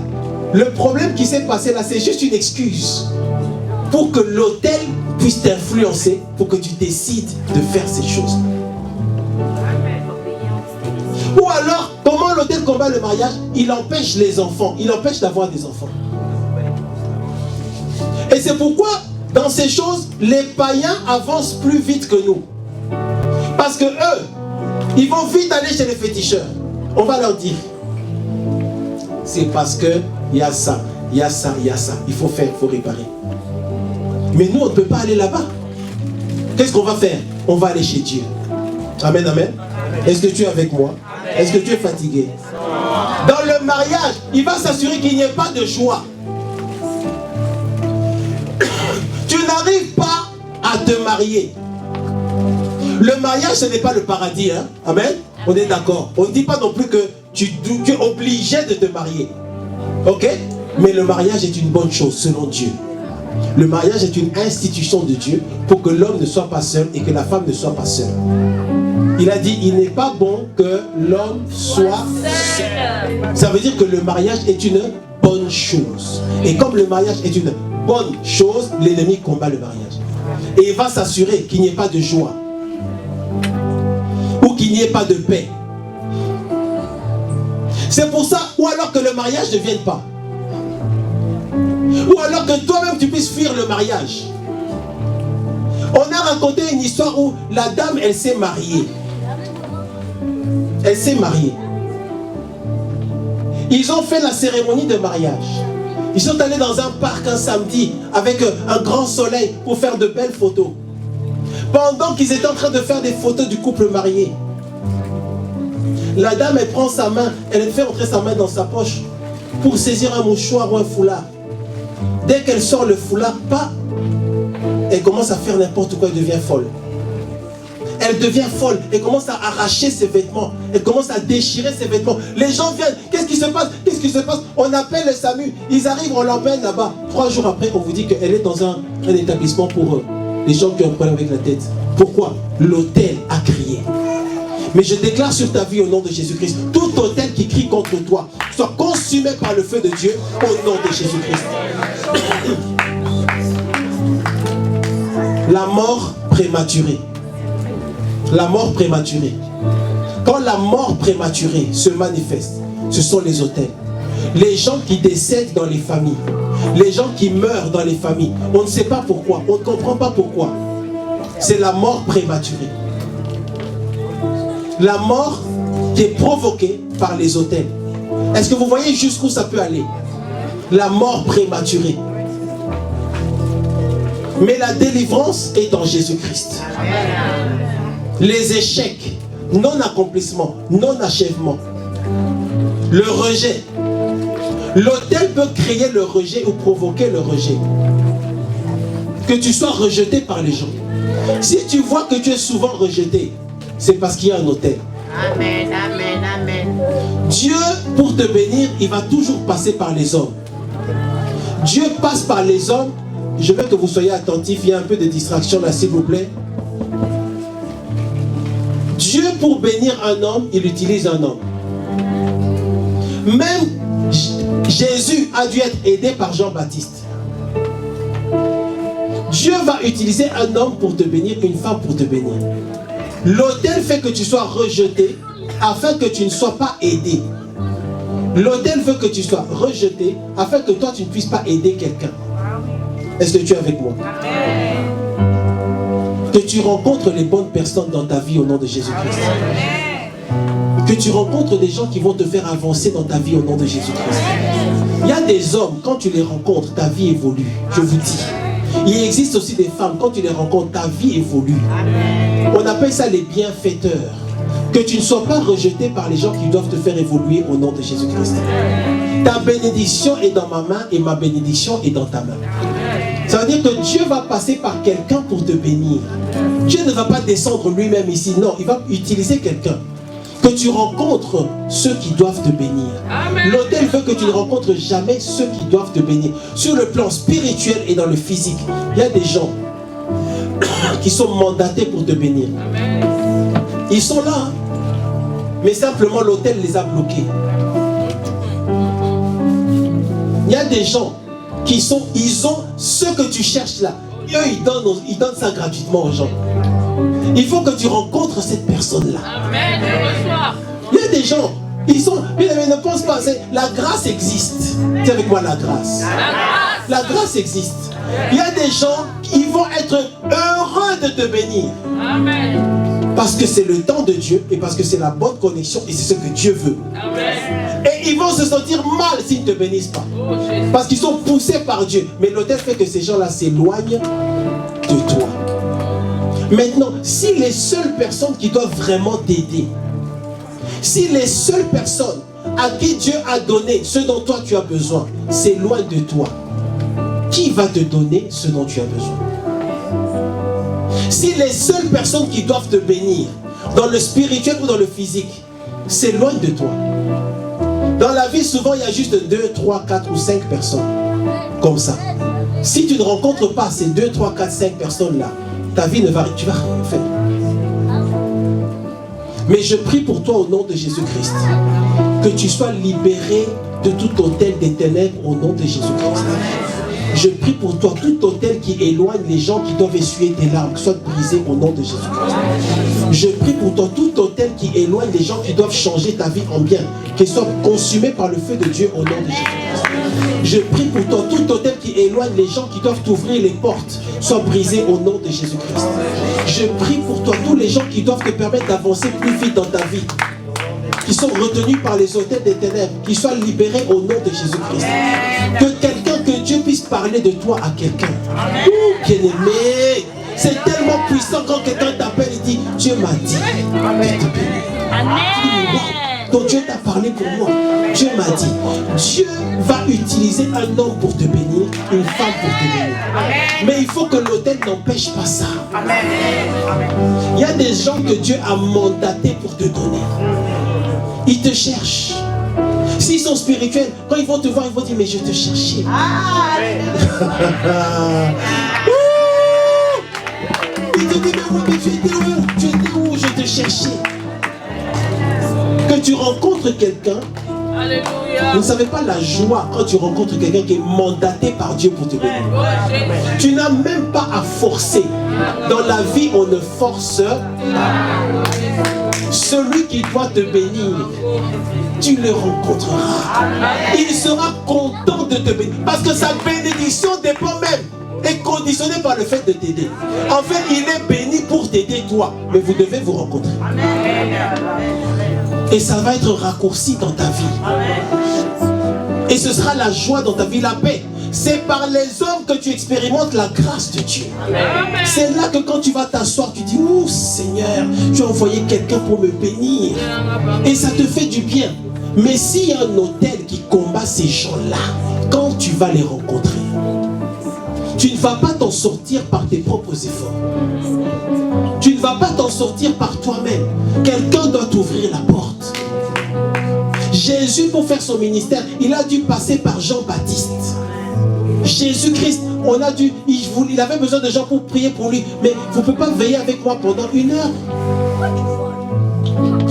le problème qui s'est passé là, c'est juste une excuse pour que l'autel puisse t'influencer, pour que tu décides de faire ces choses. alors, comment l'autel combat le mariage? Il empêche les enfants, il empêche d'avoir des enfants. Et c'est pourquoi, dans ces choses, les païens avancent plus vite que nous. Parce que eux, ils vont vite aller chez les féticheurs. On va leur dire, c'est parce que il y a ça, il y a ça, il y a ça. Il faut faire, il faut réparer. Mais nous, on ne peut pas aller là-bas. Qu'est-ce qu'on va faire? On va aller chez Dieu. Amen, amen. Est-ce que tu es avec moi? Est-ce que tu es fatigué? Dans le mariage, il va s'assurer qu'il n'y ait pas de joie. Tu n'arrives pas à te marier. Le mariage, ce n'est pas le paradis. Hein? Amen. On est d'accord. On ne dit pas non plus que tu es obligé de te marier. Ok? Mais le mariage est une bonne chose selon Dieu. Le mariage est une institution de Dieu pour que l'homme ne soit pas seul et que la femme ne soit pas seule. Il a dit, il n'est pas bon que l'homme soit seul. Ça veut dire que le mariage est une bonne chose. Et comme le mariage est une bonne chose, l'ennemi combat le mariage. Et il va s'assurer qu'il n'y ait pas de joie. Ou qu'il n'y ait pas de paix. C'est pour ça, ou alors que le mariage ne vienne pas. Ou alors que toi-même tu puisses fuir le mariage. On a raconté une histoire où la dame, elle s'est mariée. Elle s'est mariée. Ils ont fait la cérémonie de mariage. Ils sont allés dans un parc un samedi avec un grand soleil pour faire de belles photos. Pendant qu'ils étaient en train de faire des photos du couple marié, la dame, elle prend sa main, elle fait entrer sa main dans sa poche pour saisir un mouchoir ou un foulard. Dès qu'elle sort le foulard, pas, elle commence à faire n'importe quoi, elle devient folle. Elle devient folle, elle commence à arracher ses vêtements, elle commence à déchirer ses vêtements. Les gens viennent, qu'est-ce qui se passe? Qu'est-ce qui se passe? On appelle le SAMU, ils arrivent, on l'emmène là-bas. 3 jours après, on vous dit qu'elle est dans un établissement pour les gens qui ont un problème avec la tête. Pourquoi? L'autel a crié. Mais je déclare sur ta vie au nom de Jésus-Christ, tout autel qui crie contre toi soit consumé par le feu de Dieu au nom de Jésus-Christ. La mort prématurée. La mort prématurée. Quand la mort prématurée se manifeste, ce sont les autels. Les gens qui décèdent dans les familles. Les gens qui meurent dans les familles. On ne sait pas pourquoi. On ne comprend pas pourquoi. C'est la mort prématurée. La mort qui est provoquée par les autels. Est-ce que vous voyez jusqu'où ça peut aller? La mort prématurée. Mais la délivrance est en Jésus-Christ. Les échecs, non-accomplissement, non-achèvement, le rejet. L'autel peut créer le rejet ou provoquer le rejet. Que tu sois rejeté par les gens. Si tu vois que tu es souvent rejeté, c'est parce qu'il y a un autel. Amen, amen, amen. Dieu, pour te bénir, il va toujours passer par les hommes. Dieu passe par les hommes. Je veux que vous soyez attentifs. Il y a un peu de distraction là, s'il vous plaît. Dieu, pour bénir un homme, il utilise un homme. Même Jésus a dû être aidé par Jean-Baptiste. Dieu va utiliser un homme pour te bénir, une femme pour te bénir. L'autel fait que tu sois rejeté afin que tu ne sois pas aidé. L'autel veut que tu sois rejeté afin que toi tu ne puisses pas aider quelqu'un. Est-ce que tu es avec moi? Que tu rencontres les bonnes personnes dans ta vie au nom de Jésus-Christ. Que tu rencontres des gens qui vont te faire avancer dans ta vie au nom de Jésus-Christ. Il y a des hommes, quand tu les rencontres, ta vie évolue. Je vous dis. Il existe aussi des femmes, quand tu les rencontres, ta vie évolue. On appelle ça les bienfaiteurs. Que tu ne sois pas rejeté par les gens qui doivent te faire évoluer au nom de Jésus-Christ. Ta bénédiction est dans ma main et ma bénédiction est dans ta main. Ça veut dire que Dieu va passer par quelqu'un pour te bénir. Dieu ne va pas descendre lui-même ici. Non, il va utiliser quelqu'un. Que tu rencontres ceux qui doivent te bénir. L'autel veut que tu ne rencontres jamais ceux qui doivent te bénir. Sur le plan spirituel et dans le physique, il y a des gens qui sont mandatés pour te bénir. Ils sont là, mais simplement l'autel les a bloqués. Il y a des gens qui sont, ils ont ce que tu cherches là. Eux, ils donnent ça gratuitement aux gens. Il faut que tu rencontres cette personne-là. Il y a des gens, ils sont, mais ne pense pas, la grâce existe. Dis avec moi la grâce. La grâce existe. Il y a des gens, ils vont être heureux de te bénir. Amen. Parce que c'est le temps de Dieu et parce que c'est la bonne connexion et c'est ce que Dieu veut. Amen. Et ils vont se sentir mal s'ils ne te bénissent pas. Parce qu'ils sont poussés par Dieu. Mais l'autel fait que ces gens-là s'éloignent de toi. Maintenant, si les seules personnes qui doivent vraiment t'aider, si les seules personnes à qui Dieu a donné ce dont toi tu as besoin s'éloignent de toi, qui va te donner ce dont tu as besoin? Si les seules personnes qui doivent te bénir, dans le spirituel ou dans le physique, s'éloignent de toi, dans la vie souvent il y a juste 2, 3, 4 ou 5 personnes comme ça. Si tu ne rencontres pas ces 2, 3, 4, 5 personnes là, ta vie ne va, tu vas rien faire. Mais je prie pour toi au nom de Jésus-Christ, que tu sois libéré de tout autel des ténèbres au nom de Jésus-Christ. Je prie pour toi, tout autel qui éloigne les gens qui doivent essuyer tes larmes, soit brisé au nom de Jésus-Christ. Je prie pour toi, tout autel qui éloigne les gens qui doivent changer ta vie en bien, qu'il soit consumé par le feu de Dieu au nom de Jésus-Christ. Je prie pour toi, tout autel qui éloigne les gens qui doivent t'ouvrir les portes, soit brisé au nom de Jésus-Christ. Je prie pour toi, tous les gens qui doivent te permettre d'avancer plus vite dans ta vie, qui sont retenus par les autels des ténèbres, qui soient libérés au nom de Jésus-Christ. Que Dieu puisse parler de toi à quelqu'un. Bien-aimé, c'est tellement puissant quand quelqu'un t'appelle et dit, Dieu m'a dit de te bénir. Donc Dieu t'a parlé pour moi. Dieu m'a dit, Dieu va utiliser un homme pour te bénir, une femme pour te bénir. Mais il faut que l'autel n'empêche pas ça. Il y a des gens que Dieu a mandatés pour te donner. Ils te cherchent. S'ils sont spirituels, quand ils vont te voir, ils vont dire, mais je te cherchais. Ils te disent, mais oui, mais tu étais où? Tu étais où? Je te cherchais. Que tu rencontres quelqu'un, vous ne savez pas la joie quand tu rencontres quelqu'un qui est mandaté par Dieu pour te bénir. Tu n'as même pas à forcer. Dans la vie, on ne force pas. Celui qui doit te bénir, tu le rencontreras. Il sera content de te bénir. Parce que sa bénédiction dépend même, est conditionnée par le fait de t'aider. En fait, il est béni pour t'aider toi. Mais vous devez vous rencontrer. Et ça va être raccourci dans ta vie. Et ce sera la joie dans ta vie, la paix. C'est par les hommes que tu expérimentes la grâce de Dieu. C'est là que quand tu vas t'asseoir, tu dis, oh Seigneur, tu as envoyé quelqu'un pour me bénir. Et ça te fait du bien. Mais s'il y a un autel qui combat ces gens-là, quand tu vas les rencontrer, tu ne vas pas t'en sortir par tes propres efforts. Tu ne vas pas t'en sortir par toi-même. Quelqu'un doit t'ouvrir la porte. Jésus, pour faire son ministère, il a dû passer par Jean-Baptiste. Jésus-Christ, il avait besoin de gens pour prier pour lui. Mais vous ne pouvez pas veiller avec moi pendant 1 heure.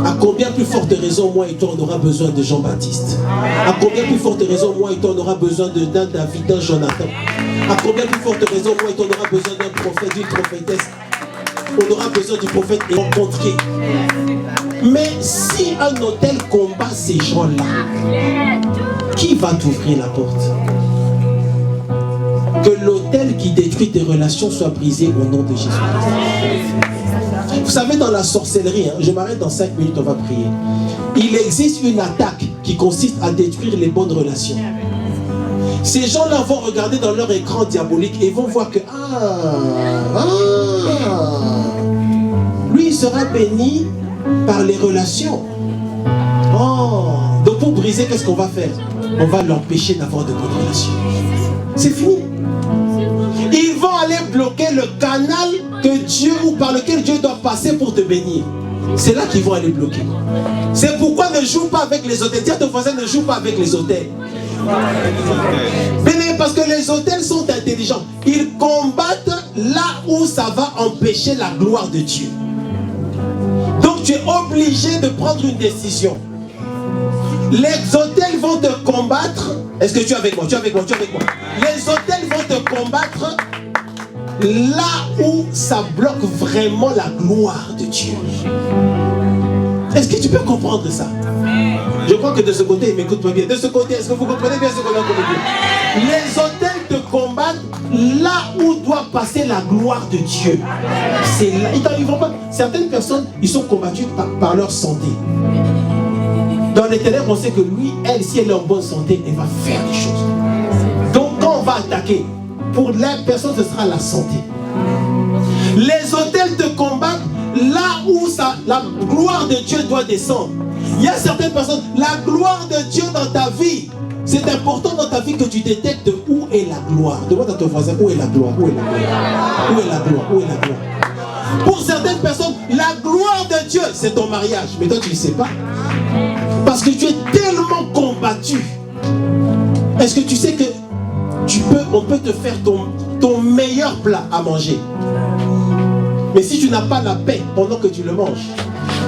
À combien plus forte raison, moi et toi, on aura besoin de Jean-Baptiste? À combien plus forte raison, moi et toi, on aura besoin d'un David, d'un Jonathan? À combien plus forte raison, moi et toi, on aura besoin d'un prophète, d'une prophétesse? On aura besoin du prophète et rencontrer. Mais si un autel combat ces gens-là, qui va t'ouvrir la porte? Que l'autel qui détruit tes relations soit brisé au nom de Jésus. Vous savez, dans la sorcellerie, je m'arrête dans 5 minutes, on va prier. Il existe une attaque qui consiste à détruire les bonnes relations. Ces gens-là vont regarder dans leur écran diabolique et vont voir que lui, il sera béni par les relations. Donc pour briser, qu'est-ce qu'on va faire? On va l'empêcher d'avoir de bonnes relations. C'est fini. Ils vont aller bloquer le canal que Dieu ou par lequel Dieu doit passer pour te bénir. C'est là qu'ils vont aller bloquer. C'est pourquoi ne joue pas avec les autels. Dis à ton voisin, ne joue pas avec les autels. Parce que les autels sont intelligents. Ils combattent là où ça va empêcher la gloire de Dieu. Donc tu es obligé de prendre une décision. Les autels vont te combattre. Est-ce que tu es avec moi? Tu es avec moi? Tu es avec moi? Les autels vont te combattre là où ça bloque vraiment la gloire de Dieu. Est-ce que tu peux comprendre ça? Je crois que de ce côté, il m'écoute pas bien. De ce côté, est-ce que vous comprenez bien ce qu'on a compris? Les autels te combattent là où doit passer la gloire de Dieu. C'est là. Ils vont pas. Certaines personnes, ils sont combattus par leur santé. Dans les ténèbres, on sait que lui, elle, si elle est en bonne santé, elle va faire des choses. Donc quand on va attaquer, pour la personne, ce sera la santé. Les autels te combattent là où la gloire de Dieu doit descendre. Il y a certaines personnes, la gloire de Dieu dans ta vie, c'est important dans ta vie que tu détectes où est la gloire. Demande à ton voisin, où est la gloire? Où est la gloire? Où est la gloire? Où est la gloire? Pour certaines personnes, la gloire de Dieu, c'est ton mariage. Mais toi, tu ne sais pas. Parce que tu es tellement combattu. Est-ce que tu sais que on peut te faire ton meilleur plat à manger? Mais si tu n'as pas la paix pendant que tu le manges,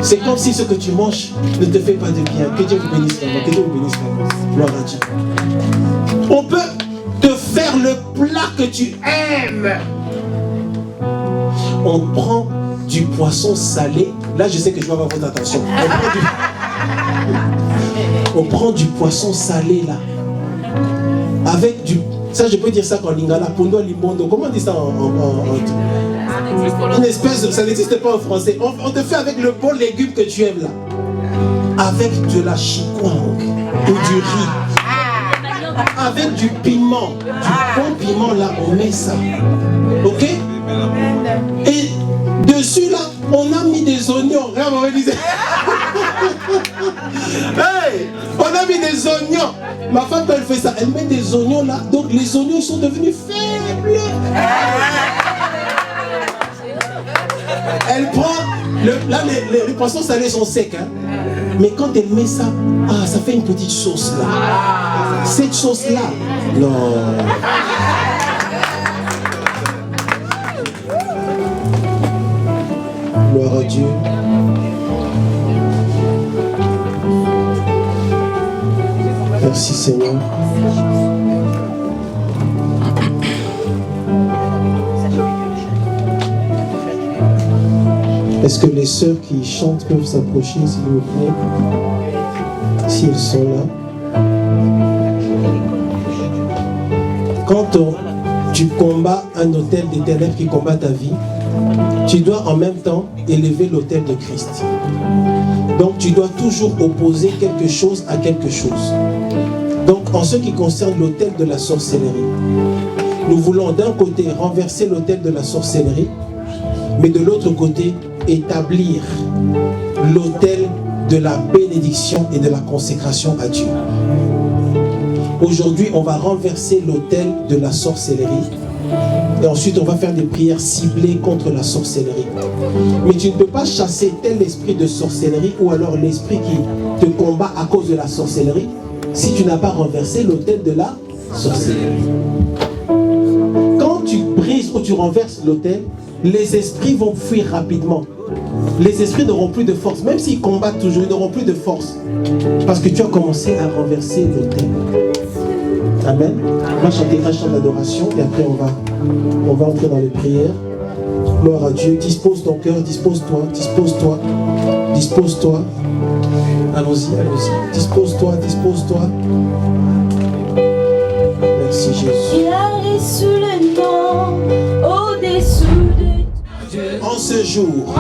c'est comme si ce que tu manges ne te fait pas de bien. Que Dieu vous bénisse vraiment. Que Dieu vous bénisse vraiment. Gloire à Dieu. On peut te faire le plat que tu aimes. On prend du poisson salé. Là, je sais que je vais avoir votre attention. On prend du poisson salé là. Avec du... Ça, je peux dire ça en lingala. Pondo limondo. Comment on dit ça en une espèce, ça n'existe pas en français. On te fait avec le bon légume que tu aimes là. Avec de la chikwang ou du riz. Avec du piment. Du bon piment là, on met ça. Ok? Et dessus là, on a mis des oignons. Regarde, on va dire. Hey! On a mis des oignons. Ma femme, quand elle fait ça, elle met des oignons là. Donc les oignons, ils sont devenus faibles. Elle prend, là les poissons salés sont secs, hein? Mais quand elle met ça, ça fait une petite sauce là. Cette sauce là, non. Gloire à Dieu. Merci Seigneur. Est-ce que les sœurs qui chantent peuvent s'approcher, s'il vous plaît? S'ils sont là. Quand tu combats un autel des ténèbres qui combat ta vie, tu dois en même temps élever l'autel de Christ. Donc tu dois toujours opposer quelque chose à quelque chose. Donc en ce qui concerne l'autel de la sorcellerie, nous voulons d'un côté renverser l'autel de la sorcellerie, mais de l'autre côté établir l'autel de la bénédiction et de la consécration à Dieu. Aujourd'hui, on va renverser l'autel de la sorcellerie et ensuite on va faire des prières ciblées contre la sorcellerie. Mais tu ne peux pas chasser tel esprit de sorcellerie ou alors l'esprit qui te combat à cause de la sorcellerie si tu n'as pas renversé l'autel de la sorcellerie. Quand tu brises ou tu renverses l'autel, les esprits vont fuir rapidement. Les esprits n'auront plus de force. Même s'ils combattent toujours, ils n'auront plus de force. Parce que tu as commencé à renverser l'autel. Amen. On va chanter un chant d'adoration et après on va entrer dans les prières. Gloire à Dieu. Dispose ton cœur, dispose-toi, dispose-toi, dispose-toi. Allons-y, allons-y. Dispose-toi, dispose-toi. Merci Jésus. Il arrive sous le nom, au-dessous de Dieu. En ce jour,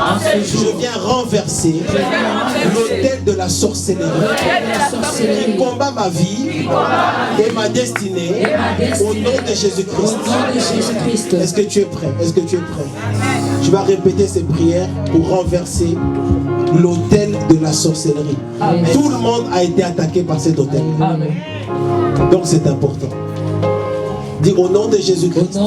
je viens renverser l'autel de la sorcellerie qui combat ma vie et ma destinée au nom de Jésus-Christ. Est-ce que tu es prêt? Est-ce que tu es prêt? Je vais répéter ces prières pour renverser l'autel de la sorcellerie. Amen. Tout le monde a été attaqué par cet autel. Amen. Donc c'est important. Dis au nom de Jésus-Christ.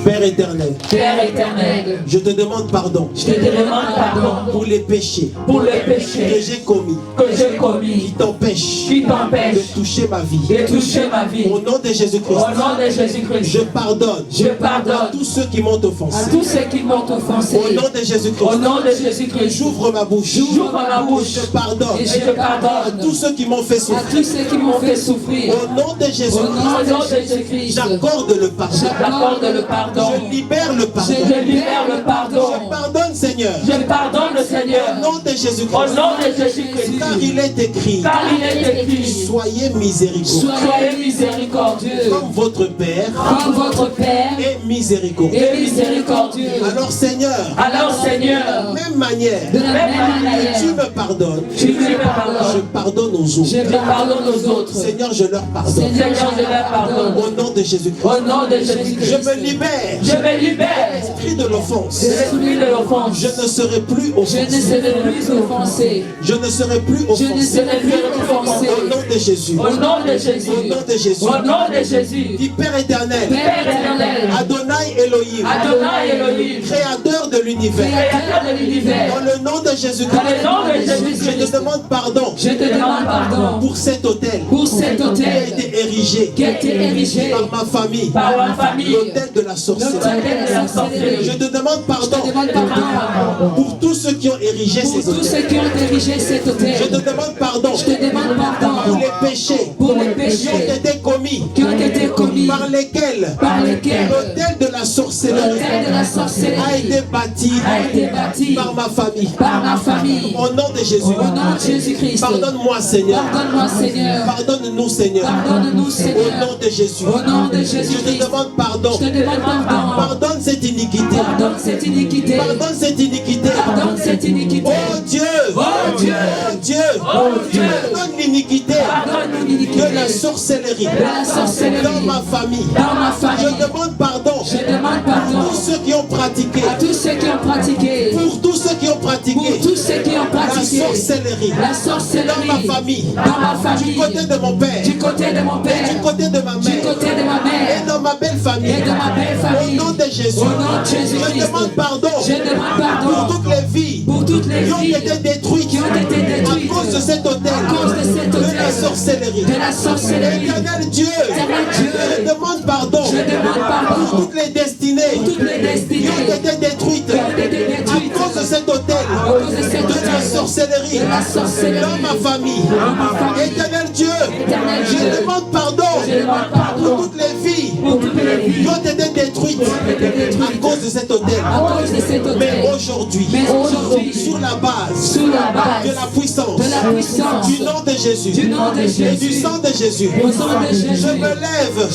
Père éternel. Père éternel. Je te demande pardon. Je te demande pardon. Pour les péchés. Pour les péchés. Que j'ai commis. Que j'ai commis. Qui t'empêchent. Qui t'empêchent. De toucher ma vie. De toucher ma vie. Au nom de Jésus-Christ. Au nom de Jésus-Christ. Je pardonne. Je pardonne. À tous ceux qui m'ont offensé. À tous ceux qui m'ont offensé. Au nom de Jésus-Christ. Au nom de Jésus-Christ. J'ouvre ma bouche. J'ouvre ma bouche. Je pardonne. Et je pardonne. À tous ceux qui m'ont fait souffrir. À tous ceux qui m'ont fait souffrir. Au nom de Jésus-Christ. Au nom de Jésus-Christ. J'accorde le pardon. J'accorde le pardon. Je libère le pardon. Je libère le pardon. Je pardonne, Seigneur. Je pardonne le Seigneur. Au nom de Jésus-Christ. Au nom de Jésus-Christ. Car il est écrit. Car il est écrit. Soyez miséricordieux. Soyez miséricordieux. Comme votre Père Comme votre Père est miséricordieux. est miséricordieux. Alors Seigneur, Alors Seigneur, même manière, de la même manière, tu me pardonnes. tu me Je pardonnes. pardonne aux autres. Je pardonne aux autres. Seigneur, je leur pardonne. Seigneur, je leur pardonne. Au nom de Jésus-Christ. Au nom de Jésus-Christ. Je me libère. Je me libère. Esprit de l'offense. De l'esprit de l'offense. Je ne serai plus Je ne offensé. serai plus offensé. Je ne serai plus Je ne offensé. serai plus offensé. Au nom de Jésus. Au nom de Jésus. Au nom de Jésus. Au nom de Jésus. Dis Père éternel. Père éternel. Adonai Elohim. Adonai Elohim. Créateur de l'univers. Créateur de l'univers. Dans le nom de Jésus-Christ. Dans le nom de Jésus-Christ. Je te demande pardon Je te demande pardon pour cet hôtel pour cet qui a hôtel été érigé qui a été érigé par ma famille. par ma famille. L'hôtel de la sorcellerie. L'hôtel de la sorcellerie. Je te demande pardon Je te demande pardon pour tous ceux qui ont érigé pour ces tous hôtels. ceux qui ont érigé cet hôtel. Je te demande pardon Je te demande pour pardon les péchés pour les qui ont péchés été commis qui ont été commis par lesquels lesquels l'hôtel de la sorcellerie l'hôtel de la a sorcellerie été bâti par ma famille. par ma famille. Au nom de Jésus. Au nom de Jésus-Christ. Pardonne-moi, Seigneur. Pardonne-moi, Seigneur. Pardonne-nous, Seigneur. Pardonne-nous, Au Seigneur. nom de Jésus. Au nom de Je Jésus-Christ. te demande pardon. Je te demande pardon. Pardonne cette iniquité. Pardonne cette iniquité. Pardonne cette iniquité. Pardonne cette iniquité. Oh Dieu. Oh Dieu. Oh Dieu. Oh Dieu. Pardonne l'iniquité Pardonne l'iniquité de la sorcellerie. de la sorcellerie Dans ma famille. dans ma Je famille. demande pardon Je demande à pardon tous ceux qui ont pratiqué. à tous ceux qui ont pratiqué. Pour tous ceux qui ont pratiqué. Pour tous ceux qui ont La pratiqué sorcellerie. la sorcellerie Dans ma famille. dans ma famille. Du côté de mon père. Du côté de mon Du père. côté de ma Du mère. côté de ma Et mère. dans ma belle famille. Et de ma belle Au famille. nom de Jésus. Au nom de Je Jésus-Christ. demande pardon Je demande pardon pour toutes les vies pour toutes les qui ont vies été détruites qui ont été détruites à cause de cet hôtel, à cause de cet de hôtel, la sorcellerie. de la sorcellerie. Éternel Dieu, Éternel Dieu, je demande pardon je demande pardon pour toutes les destinées pour toutes les qui destinées ont été détruites qui ont été détruites à cause de cet hôtel, à cause de cet de la hôtel, sorcellerie de la sorcellerie. dans ma famille. Dans ma famille. Éternel Dieu, Éternel Dieu, je demande pardon je demande pour pardon toutes les vies pour toutes les qui vies ont été détruites été détruites à cause de cet hôtel. à cause de cet Mais hôtel. aujourd'hui, Mais aujourd'hui, sur la base sous la base de la puissance, de la puissance du nom de Jésus, du nom de et Jésus, du sang de Jésus, au sang de Jésus, je me lève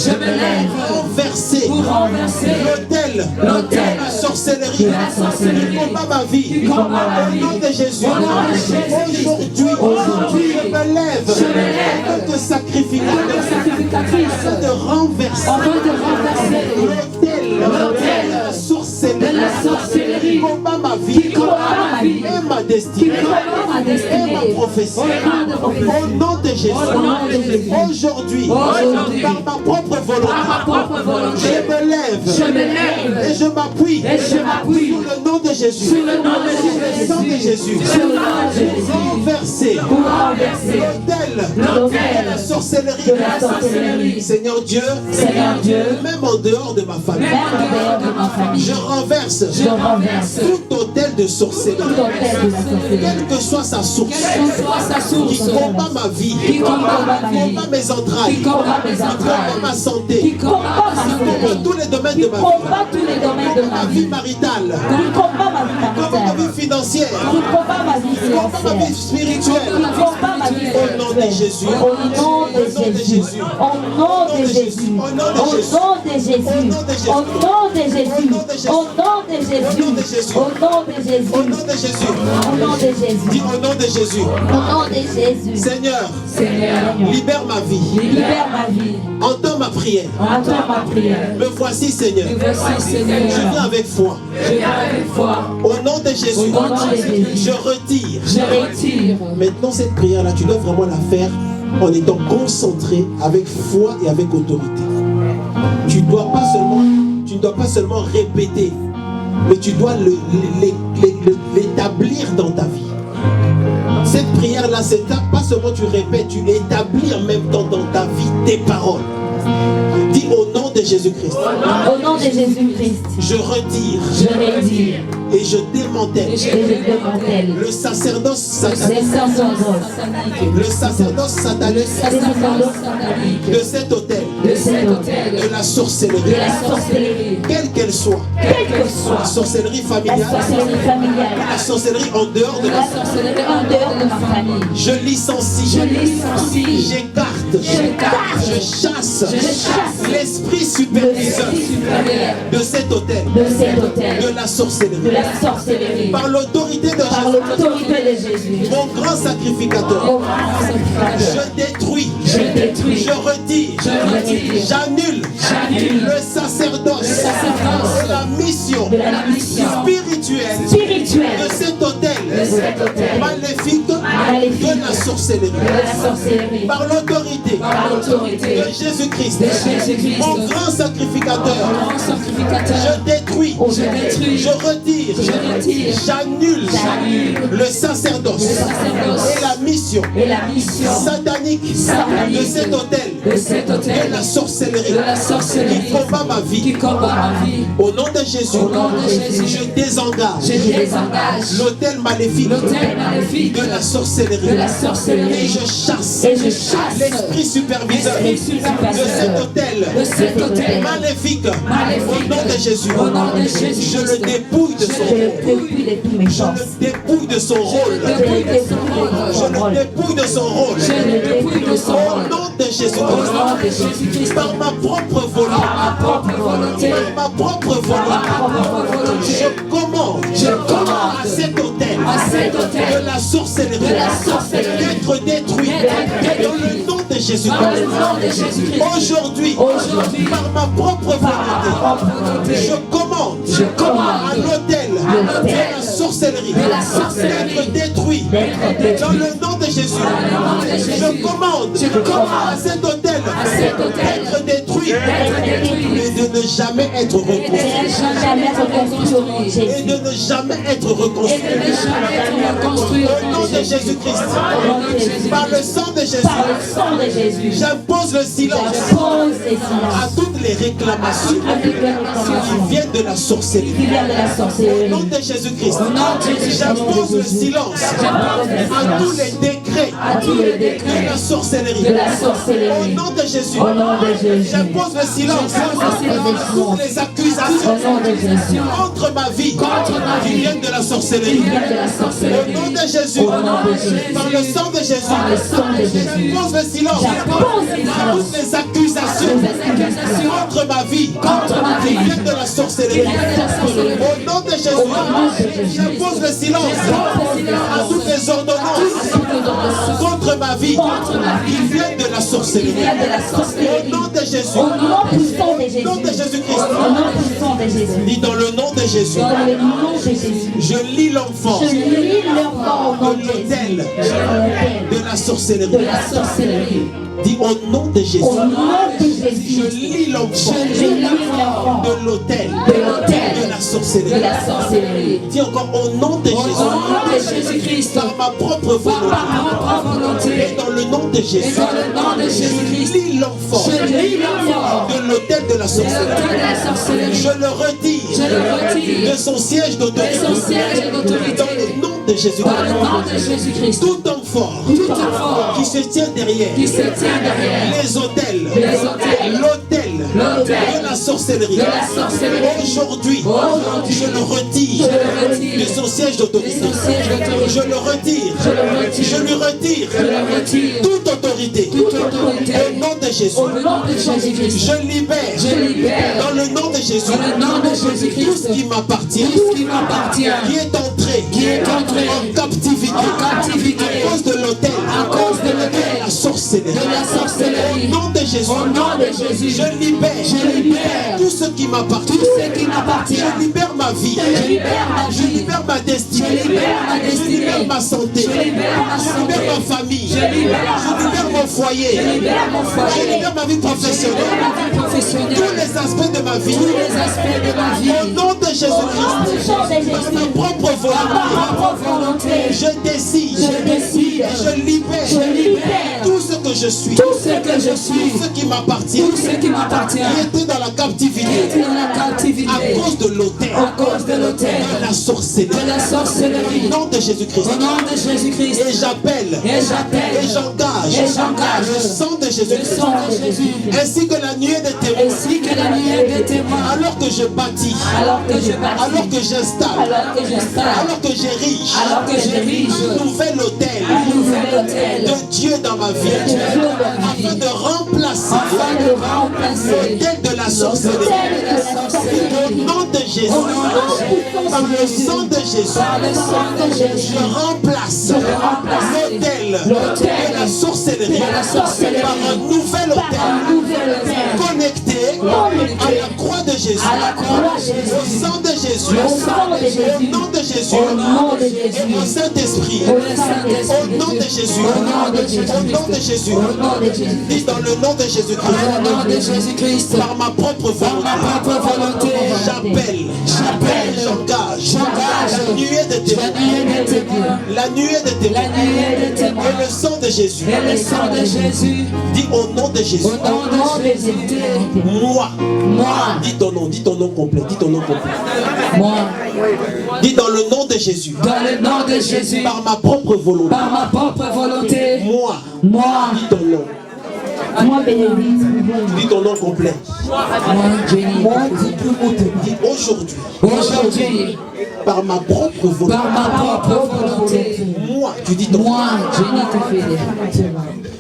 pour renverser pour renverser l'autel l'autel de la sorcellerie de la sorcellerie qui combat ma vie. qui combat ma Au vie. nom de Jésus, Au nom de Jésus. aujourd'hui, je me lève en tant que sacrificateur sacrificatrice afin de renverser afin de renverser l'autel de la sorcellerie de la sorcellerie qui combat ma qui vie combat ma vie, et ma qui destinée combat ma et destinée. ma prophétie. Au nom de Jésus, Au nom de Jésus. aujourd'hui, Aujourd'hui, par ma propre volonté, par ma propre volonté, je me lève je me lève et je m'appuie et je m'appuie sur le nom de Jésus, sur le nom de le sang de Jésus, sur le nom de Jésus, renverser pour renverser l'autel de la sorcellerie. de la sorcellerie. Seigneur Dieu, Seigneur Dieu, même en dehors de ma famille, même en dehors de ma famille, je renverse je renverse tout hôtel de sorcellerie, tout hôtel de la sorcellerie. quelle que soit sa source, Quelle que soit sa qui source, combat ma vie, qui combat ma qui vie, combat mes entrailles, qui combat mes qui combat entrailles, ma qui santé, combat ma qui combat santé, tous les domaines qui de ma vie, combat tous les domaines de ma ma vie vie, maritale, qui combat ma vie qui combat ma maritale, vie financière, qui combat ma vie qui combat ma vie financière, spirituelle. qui combat ma vie Au nom de Jésus, Au nom de Jésus, au nom de Jésus, au nom de Jésus, au nom de Jésus, au nom de Jésus, au nom de Jésus, au nom de Jésus, au nom de Jésus, au nom de Jésus, dis au nom de Jésus, au nom de Jésus. Seigneur, Seigneur, libère ma vie, libère ma vie, entends ma prière, entends ma prière. me voici Seigneur, Me voici, Seigneur, je viens avec foi, je viens avec foi. au nom de Jésus, Au nom de Jésus. je retire. Je retire. Maintenant cette prière-là, tu dois vraiment la faire en étant concentré avec foi et avec autorité. Tu ne dois pas seulement répéter, mais tu dois l'établir dans ta vie. Cette prière-là, c'est pas seulement tu répètes, tu établis en même temps dans ta vie tes paroles. Dis au nom de Jésus-Christ. Au nom de Jésus-Christ, Je retire je retire et je démantèle et je démantèle le sacerdoce les satanique, sacerdoces, le sacerdoce satanique les sacerdoces de cet hôtel, de cet hôtel, de la sorcellerie, de la sorcellerie, quelle qu'elle soit, quelle que la soit sorcellerie la familiale, sorcellerie familiale, la sorcellerie en dehors de la la sorcellerie en dehors de ma famille. je licencie, Je licencie, j'écarte, je chasse l'esprit superviseur l'esprit supérieur de cet hôtel, de cet hôtel, de la sorcellerie, de la sorcellerie, par l'autorité de par Jésus, l'autorité de Jésus. mon grand sacrificateur, Mon grand sacrificateur, je détruis, je détruis, je retire, je retire, j'annule j'annule le sacerdoce sacerdoce et la mission de la mission spirituelle spirituelle de cet de hôtel cet hôtel, maléfique maléfique de la sorcellerie, de la sorcellerie, par l'autorité par l'autorité de Jésus-Christ, de Jésus-Christ, mon grand sacrificateur, grand sacrificateur, je détruis, je détruis, je retire, je retire, j'annule le sacerdoce sacerdoce et la mission et la mission satanique satanique de cet hôtel, de cet de hôtel, la sorcellerie de la sorcellerie qui combat ma qui vie. combat ma vie. Au nom de Jésus, Au nom de Jésus, je désengage je désengage l'hôtel maléfique l'hôtel maléfique de la sorcellerie de la sorcellerie et je chasse et je chasse l'esprit superviseur l'esprit de cet superviseur hôtel de cet hôtel maléfique. maléfique. Au nom de Jésus, Au nom de Jésus, je le dépouille de son je le dépouille de tous mes je forces. le dépouille de son rôle. Je le dépouille de Je son le rôle. dépouille de son rôle. Je le dépouille de son Au rôle. nom de Au Jésus-Christ, nom de Jésus-Christ, par ma propre volonté, ma propre volonté, par ma propre ma volonté, propre volonté, je commande à cet hôtel à cet hôtel de la sorcellerie de la sorcellerie d'être détruit d'être dans le nom de dans le Jésus-Christ. nom de Jésus-Christ. Aujourd'hui, Aujourd'hui, par ma propre volonté, propre volonté, je commande à l'hôtel de la sorcellerie de la sorcellerie d'être détruit D'être dans le nom de Jésus. nom de Jésus. Je commande à cet hôtel d'être détruit d'être détruit et de ne jamais être reconstruit. jamais reconstruit au nom de Et Jésus. de ne jamais être reconstruit. et de jamais être reconstruit Au nom de Jésus-Christ, Au nom de Jésus. par le sang de Jésus, Par le sang de Jésus, j'impose le silence j'oppose les à silences toutes les réclamations à toutes les qui réclamations viennent de la qui sorcellerie. viennent de la Au sorcellerie. nom de Jésus-Christ, nom de Jésus. j'impose le silence à tous les décrets À tous les décrets de la sorcellerie. de la Au sorcellerie. nom de Jésus, Au nom de Jésus. j'impose le silence à toutes les Au accusations nom de Jésus. contre ma vie qui viennent de la Qui sorcellerie. viennent de la Au sorcellerie. nom de Jésus, Au nom de Jésus. par le sang de Jésus, Par le sang de Jésus. j'impose le silence J'impose le à silence. toutes les accusations contre ma vie qui viennent de la sorcellerie. Au nom de Jésus, j'impose le silence à toutes les ordonnances contre ma vie qui viennent de la sorcellerie. Qui viennent de la sorcellerie. Au nom de Jésus, Au nom puissant de Jésus. au nom de Jésus-Christ, Au nom puissant de Jésus. dis dans le nom de Jésus, Dans le nom de Jésus. je lis l'enfant Je lis leur mort au nom de de Jésus. l'autel L'autel de la de sorcellerie. la sorcellerie. Dis au nom de Jésus, Au nom de je Jésus. lis l'enfant Je lis l'enfant de l'autel de l'autel de la de sorcellerie. la sorcellerie. Dis encore au nom de Au nom de Jésus, Jésus-Christ, par ma propre volonté par ma propre volonté, et dans le nom de et Jésus, dans le nom de je Jésus-Christ, lis l'enfant je lis l'enfant de l'autel de la de sorcellerie. la sorcellerie. Je le Je le retire retire de son siège de d'autorité son siège d'autorité. dans le nom de Jésus. Dans le nom de Jésus-Christ, Tout enfant tout enfant qui se tient derrière qui se tient derrière les autels, les autels, l'autel de la sorcellerie, de la sorcellerie, aujourd'hui, aujourd'hui, je le retire je le retire de son siège d'autorité. de son siège d'autorité. Je le retire. Je le retire. Je lui retire Je le retire toute autorité. toute autorité. Au nom de Jésus. Au nom de Jésus-Christ, Je libère je libère dans le nom de Jésus dans le nom de tout Jésus-Christ ce qui m'appartient, tout ce qui m'appartient, qui est entré en en captivité captivité à cause de l'autel, à cause de de l'autel, la sorcellerie. de la Au sorcellerie. nom de Jésus, Au nom de Jésus, je libère je libère tout ce qui m'appartient. tout ce qui m'appartient. Je libère ma vie. Je libère ma Je vie. libère ma destinée. Je libère ma Je destinée. libère ma santé. Je libère ma Je libère santé. ma famille. Je libère Je libère mon foyer. Je libère mon Je foyer. libère ma vie professionnelle. Ma vie professionnelle. Tous les aspects de ma vie. Tous les aspects de ma vie. Au nom de Au nom Jésus-Christ. puissant de Par ma Jésus. propre Par ma volonté. propre volonté. Je décide. Je décide. Et je libère. Je libère Tout ce que je suis. Tout ce que je suis, Tout ce qui m'appartient. tout ce qui m'appartient, Qui était dans la captivité. est dans la captivité À cause de l'autel. à cause de De l'autel de la sorcellerie. de la sorcellerie. Au nom de Jésus-Christ. Au nom de Jésus-Christ. Et j'appelle. Et j'appelle. Et j'engage. Et j'engage. Le sang de Le Jésus-Christ. sang de Jésus. Ainsi que la nuée des témoins. Ainsi que la nuée des témoins. Alors que je bâtis. Alors que je bâtis. Alors que j'installe. Alors que j'installe. Alors que j'érige. Alors que j'érige. Un nouvel autel. Un nouvel autel. De Dieu dans ma vie. De Dieu dans ma vie. Afin de remplacer. Afin de remplacer. L'autel de la sorcellerie. L'autel de la sorcellerie. Au nom de Jésus. Au nom de Jésus. Par le sang de Jésus. Par le sang de Jésus. Je remplace l'autel de la sorcellerie par un nouvel autel connecté à la croix de Jésus, au sang de Jésus, au nom de Jésus, et au Saint-Esprit, au nom de Jésus, au nom de Jésus, dis dans le nom de Jésus-Christ, par ma propre volonté, j'appelle, j'engage la nuée de témoins, la nuée de témoins, et le sang de Jésus. Et le sang de Jésus. Dis au nom de Jésus. Au nom de Jésus. Moi. Moi. Dis ton nom complet. Dis ton nom complet. Moi. Dis dans le nom de Jésus. Dans le nom de Jésus. Par ma propre volonté. Par ma propre volonté. Moi. Moi. Dis ton nom. Moi, Bénédicte. Dis ton nom complet. Moi, Jenny. Dis aujourd'hui. Aujourd'hui. Par ma propre volonté. Par ma propre volonté. Moi. Tu dis ton nom. Moi, Jenny te fait.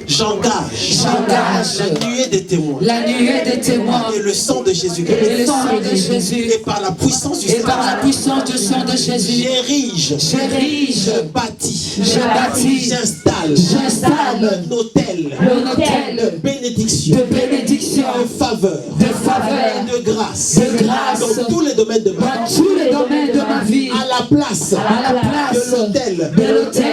J'engage la nuée des témoins. La nuée des témoins. Et le sang de Jésus-Christ. Et le sang de Jésus. Et par la puissance du sang. Et par la puissance du sang de Jésus. J'érige. Je bâtis. J'installe. Un hôtel. De bénédiction. De bénédiction. De faveur. De de grâce. Dans tous les domaines de ma vie. Dans tous les domaines de ma vie. À la place. De l'hôtel.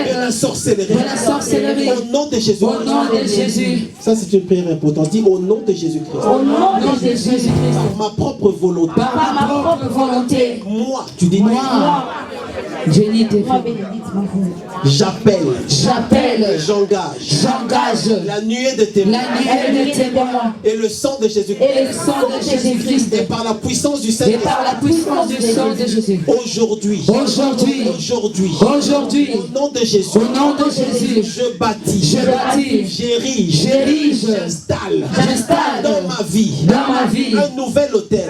De la sorcellerie. Au nom de Jésus. Au nom de Jésus. Ça, c'est une prière importante. Dis au nom de Jésus-Christ. Au nom de Jésus-Christ. Par ma propre volonté. Par ma propre volonté. Moi, tu dis Moi. Jenny te Moi, fait. Bénédicte, ma fille. j'appelle. J'engage. La nuée de témoins. La nuée des témoins. Et le sang de Jésus-Christ. Et le sang de Jésus-Christ. Et par la puissance du Et Saint-Esprit. par la puissance du sang de Jésus. Aujourd'hui. Au nom de Jésus. Au nom de Jésus. Je bâtis. J'érige. J'installe. Dans ma vie. Un nouvel hôtel.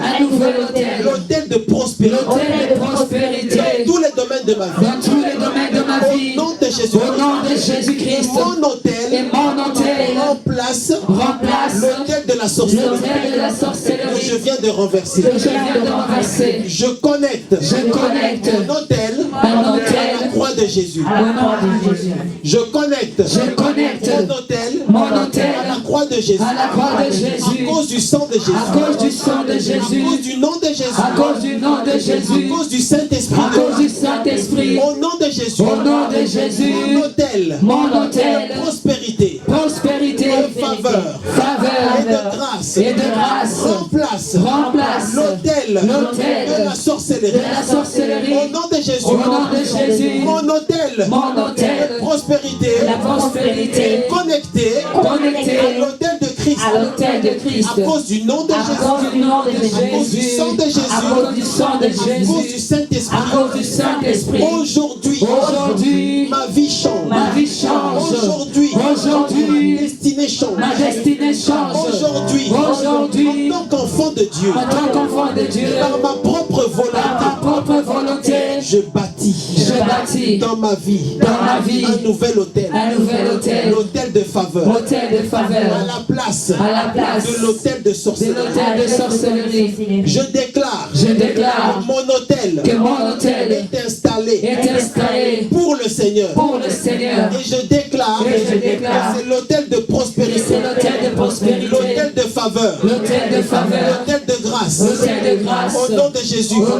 L'hôtel de prospérité. Dans tous les domaines de ma vie. Au nom de Jésus. Au nom de Jésus-Christ. Mon hôtel remplace l'hôtel de la sorcellerie. Que je viens de renverser. Je connecte mon hôtel à la croix de Jésus. Je connecte mon hôtel à la croix de Jésus. À cause du sang de Jésus. À cause du nom de Jésus. À cause du Saint-Esprit. Au nom de Jésus. Mon hôtel. Prospérité. De faveur. Et de grâce. Remplace l'hôtel de la sorcellerie. Au nom de Jésus. Mon hôtel. De prospérité. Connecté à l'hôtel de Christ. À cause du nom de Jésus. À cause du sang de Jésus. À cause du Saint-Esprit. Aujourd'hui, ma vie change. Aujourd'hui, ma destinée change. Aujourd'hui, en tant qu'enfant de Dieu, par ma propre volonté, je bâtis dans ma vie un nouvel hôtel. L'hôtel de faveur. À la place de l'hôtel de sorcellerie. Je déclare que mon hôtel est installé pour le Seigneur. Et je déclare que c'est l'hôtel de prospérité. L'hôtel de faveur. L'hôtel de grâce. Au nom de Jésus. Au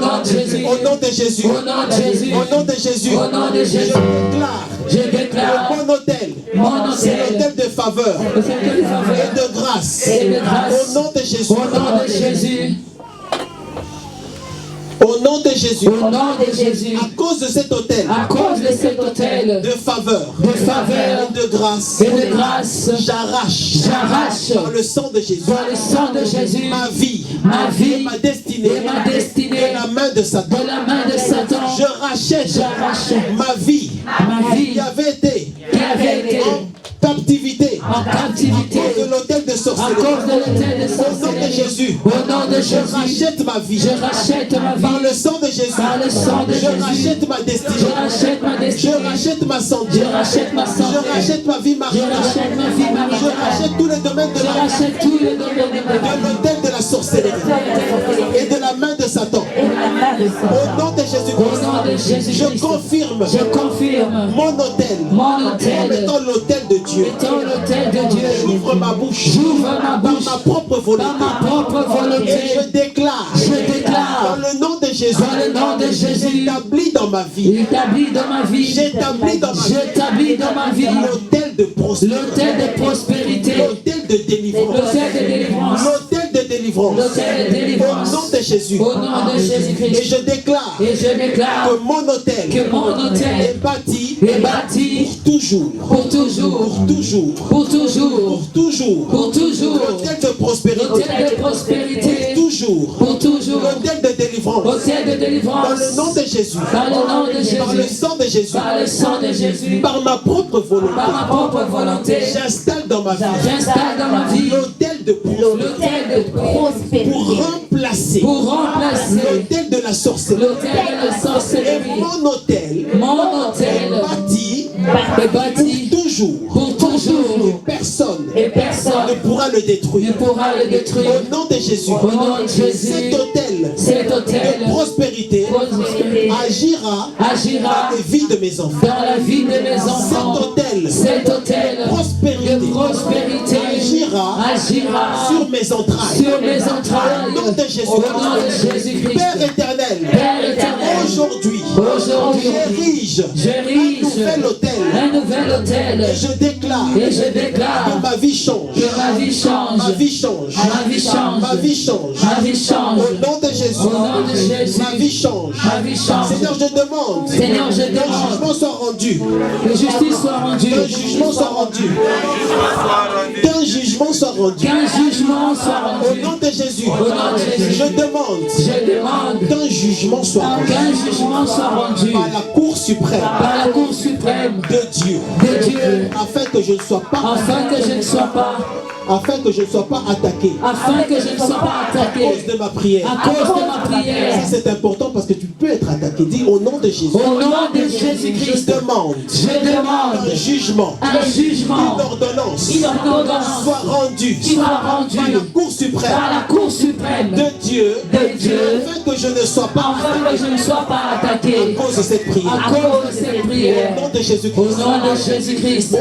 nom de Jésus. Je déclare que mon hôtel, c'est l'hôtel de faveur et de grâce. Au nom de Jésus. Au nom de Jésus. À cause de cet hôtel. De faveur. Et de grâce. J'arrache. Par le sang de Jésus. Ma vie. Et ma destinée. De la main de Satan. j'arrache ma vie ma vie qui avait été qui avait été en captivité en captivité à cause de l'autel de à sorcellerie. cause de l'autel de Au nom de sorcellerie. Jésus, Au nom de je Jésus, rachète ma vie je rachète ma par vie le sang de Jésus. par le sang de Je Jésus. rachète ma Je destinée. rachète ma Je destinée. rachète ma santé. Je rachète ma santé. Je rachète ma vie Je maritale. rachète ma vie Je maritale. rachète tous les domaines de Je ma vie. rachète tous les domaines de ma De vie. l'autel de la sorcellerie et de la main de Satan. Au nom de Au Jésus-Christ, nom de Jésus-Christ, je confirme je confirme mon autel mon comme autel étant l'autel de Dieu. étant l'autel de Dieu. J'ouvre ma bouche J'ouvre ma par bouche ma propre volonté. par ma propre volonté. Et je déclare déclare dans le nom de Jésus, dans le nom de Jésus, j'établis dans ma vie, établi dans ma vie, j'établis dans ma vie j'établis dans ma vie l'autel de prospérité, l'autel de prospérité, l'autel de délivrance, l'autel de délivrance, l'autel de délivrance, l'autel de délivrance. au nom de Jésus. Au nom de Et Jésus-Christ. je déclare Et je déclare que mon autel que mon autel est bâti est bâti pour toujours, pour toujours, pour toujours, pour toujours, pour toujours, pour toujours, l'autel de prospérité, l'autel de prospérité, toujours, pour toujours, l'autel de délivrance, l'autel de dans délivrance, le nom de Jésus, par le nom de par le Jésus, sang de Jésus, par le sang de Jésus, par ma propre volonté, par ma propre volonté, j'installe dans ma vie j'installe dans ma vie l'autel de prospérité l'autel de prospérité pour remplacer l'autel de la sorcellerie. de la Et sorcellerie. mon autel Mon autel bâti est bâti pour toujours. pour toujours Personne et personne ne pourra le ne détruire. pourra le détruire. Au nom de Jésus, Au nom de Jésus, cet autel cet autel de prospérité agira agira dans les vies de mes enfants. dans la vie de mes enfants. Cet autel De prospérité agira sur mes entrailles. sur mes entrailles. Au nom de Jésus, Au nom de Jésus-Christ. Père éternel, Père éternel, aujourd'hui, aujourd'hui, j'érige j'érige un nouvel autel. un nouvel autel Et je déclare et je déclare que ma vie change. que ma vie change. Ma vie change. Ma vie change. Ma vie change. Ma vie change. Au nom de Jésus. Au nom de Jésus. Ma vie change. Ma vie change. Seigneur, je demande Seigneur, je que le demande jugement soit rendu. que justice soit rendue. Qu'un jugement soit rendu. Qu'un jugement soit rendu. Qu'un jugement soit Au rendu. nom de Jésus. Au nom de Jésus. Je demande Je demande qu'un jugement soit rendu qu'un jugement soit rendu par la Cour suprême par la Cour suprême de Dieu, de Dieu, afin que je ne sois pas afin que je ne sois pas attaqué attaqué à cause de ma prière. à cause de ma prière. Ça, c'est important parce que tu peux être attaqué. Dis au nom de Jésus. Au nom de Je Jésus-Christ, demande je demande un jugement, un jugement, une ordonnance une ordonnance soit rendue qui soit rendue par la Cour suprême par la Cour suprême de Dieu, de Dieu, afin que je ne sois pas afin que je ne sois pas attaqué à cause de cette prière. à cause de cette Au prière. nom de Au Jésus-Christ. nom de Jésus-Christ,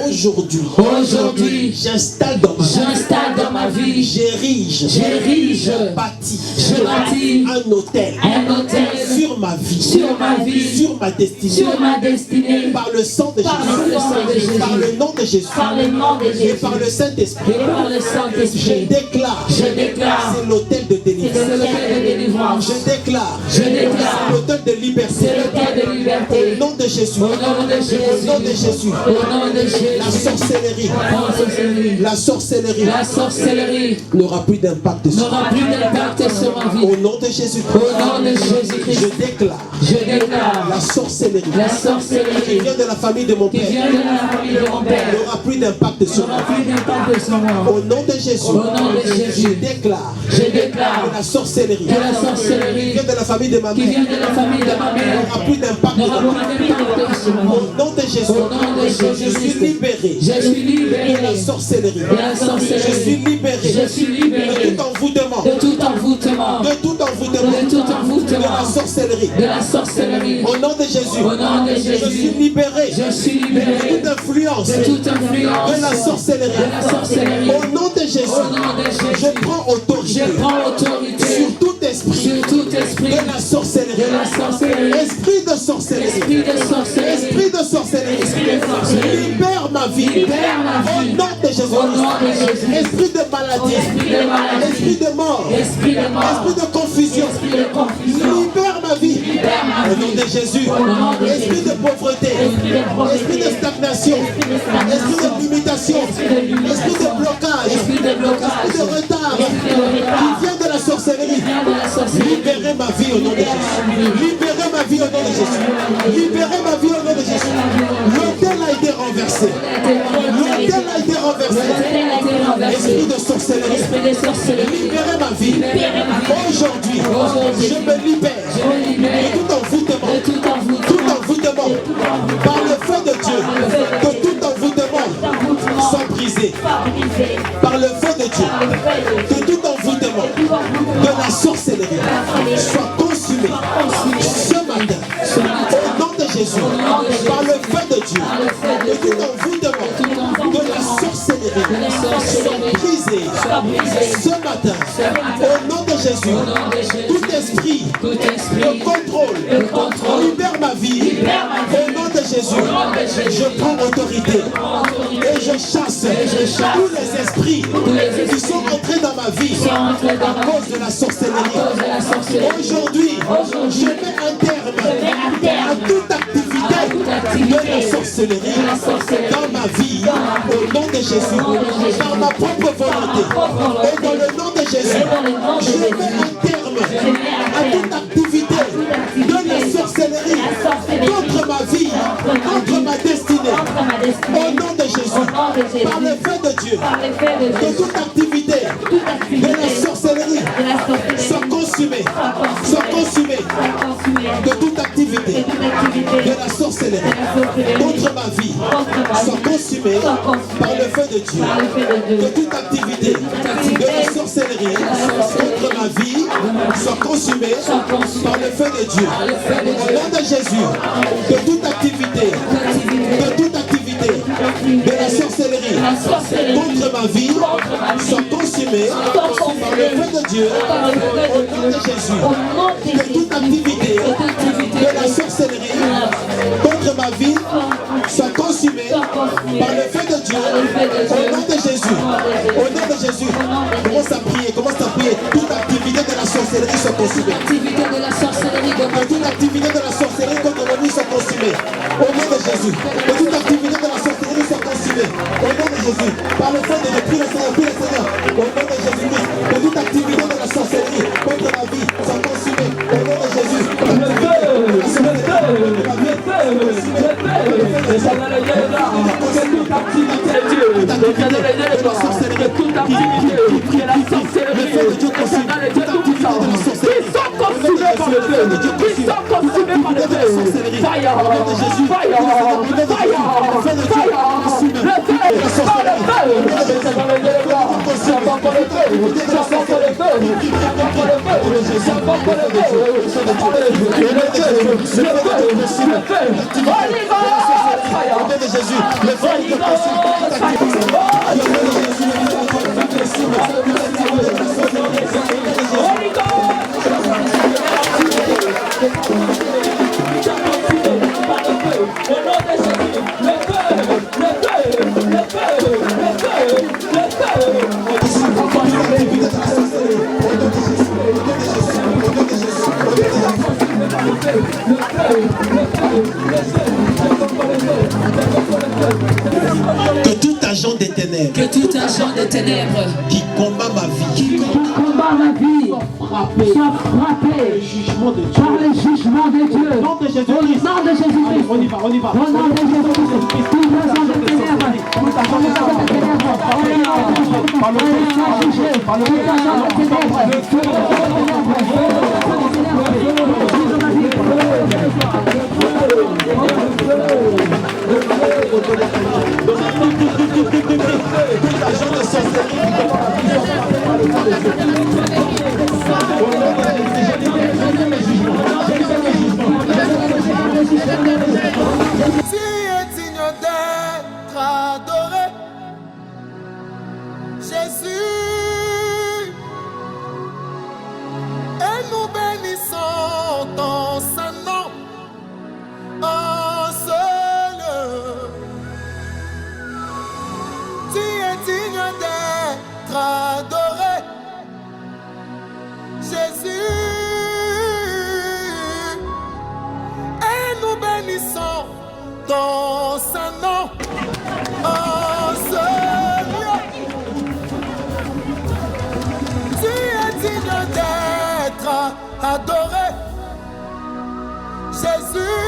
Aujourd'hui, j'installe dans ma vie, j'installe dans ma vie, j'érige, j'érige, bâtis je bâtis un hôtel un hôtel sur ma vie, sur ma vie, sur ma destinée, sur ma destinée, par le sang de par le Jésus, sang de Jésus, par le nom de Jésus par le nom de et Jésus par le Saint-Esprit. et par le Je Saint-Esprit. déclare, Je déclare, c'est l'hôtel de c'est délivrance. l'hôtel de délivrance. Je déclare, Je c'est déclare, l'hôtel de liberté. c'est l'hôtel de Au liberté. nom de Jésus, Au nom de au nom de Jésus, Jésus, au nom de la Jésus, sorcellerie, la sorcellerie, la sorcellerie n'aura plus d'impact sur n'aura plus d'impact sur ma vie. Au nom de Jésus, Au nom de Jésus-Christ, je déclare je déclare la sorcellerie la qui sorcellerie vient de la famille de mon qui père vient de la famille de mon père n'aura plus d'impact sur n'aura moi. plus d'impact sur moi. Au nom de Jésus, Au nom de Jésus, je déclare je que déclare la sorcellerie que la qui sorcellerie vient de la famille de ma qui vient mère de la famille de ma mère n'aura plus d'impact n'aura sur moi. plus d'impact sur Au moi. nom de Jésus, Au nom de je suis Jésus, libéré je suis libéré de la sorcellerie. de la Je suis sorcellerie. libéré Je suis libéré de tout envoûtement, de tout envoûtement, de tout envoûtement, de tout de la envoûtement, sorcellerie. de la sorcellerie. Au nom de Jésus, Au nom de je suis Jésus, libéré je suis de libéré toute influence de toute influence de la sorcellerie. de la sorcellerie. Au nom de Jésus, Au nom de je Jésus, prends autorité je prends autorité sur tout esprit sur tout esprit de la sorcellerie. de la sorcellerie, Esprit de sorcellerie. esprit de sorcellerie, Esprit de sorcellerie. esprit de sorcellerie. Libère ma vie. Libère ma Au vie. nom de Jésus. Au nom de Jésus. Esprit de maladie. Esprit de maladie. Esprit de mort. Esprit de mort, Esprit de confusion. esprit de confusion, Libère ma vie. libère ma Au nom vie. de Jésus. Au nom de Esprit Jésus. de pauvreté. Esprit de pauvreté. Esprit de stagnation. Esprit de limitation. Esprit de blocage. Esprit de blocage, Esprit de retard. esprit de retard, Qui vient de la sorcellerie. vient de la sorcellerie. Libérez ma vie au nom de Jésus. Libérez ma vie au nom de Jésus. Libérez de sorcellerie. Libérez ma vie. Aujourd'hui, je me libère de tout envoûtement. Par le feu de Dieu, que tout envoûtement soit brisé. Par le feu de Dieu, que tout envoûtement de la sorcellerie soit consumé ce matin. Au nom de Jésus, par le feu de Dieu, que tout envoûtement de la sorcellerie soit brisé ce matin. Au nom de Jésus, tout esprit de contrôle libère ma vie. Au nom de Jésus, je prends autorité et je chasse tous les esprits qui sont entrés dans ma vie à cause de la sorcellerie. Aujourd'hui, je mets un terme à toute activité de la sorcellerie dans ma vie. Au nom de Jésus, par ma propre volonté et dans le nom de Jésus, je mets un terme à toute activité de la sorcellerie contre ma vie, contre ma destinée. Au nom de Jésus, par le feu de Dieu, que toute activité de la sorcellerie soit consumée, que toute activité de la sorcellerie contre ma vie soit consumée par le feu de Dieu. Que toute activité de la sorcellerie contre ma vie soit consumée par le feu de Dieu. Au nom de Jésus, que toute activité de la sorcellerie contre ma vie soit consumée par le feu de Dieu. Au nom de Jésus, que toute activité de la sorcellerie contre ma vie soit consumée par le feu de Dieu. Au nom de Jésus, commence à prier. Toute activité de la sorcellerie soit consumée. Que toute activité de la sorcellerie contre ma vie soit consumée. Au nom de Jésus, que toute activité de la sorcellerie soit consumée. Au nom de Jésus, par le feu de Dieu, prie le Seigneur. Au nom de Jésus-Christ, que toute activité de la sorcellerie contre ma vie soit consumée. Au nom de Jésus, que tout agent des ténèbres qui combat ma vie soit frappé par le jugement de Dieu. Au nom de Jésus-Christ. On y va. Au nom de Jésus-Christ. Tout agent des ténèbres. Si est digne d'être adoré, Jésus, et nous bénissons ton Saint-Nom en ce lieu. Tu es digne d'être adoré, Jésus, et nous bénissons ton Saint-Nom en ce lieu. Tu es digne d'être adoré, Jésus,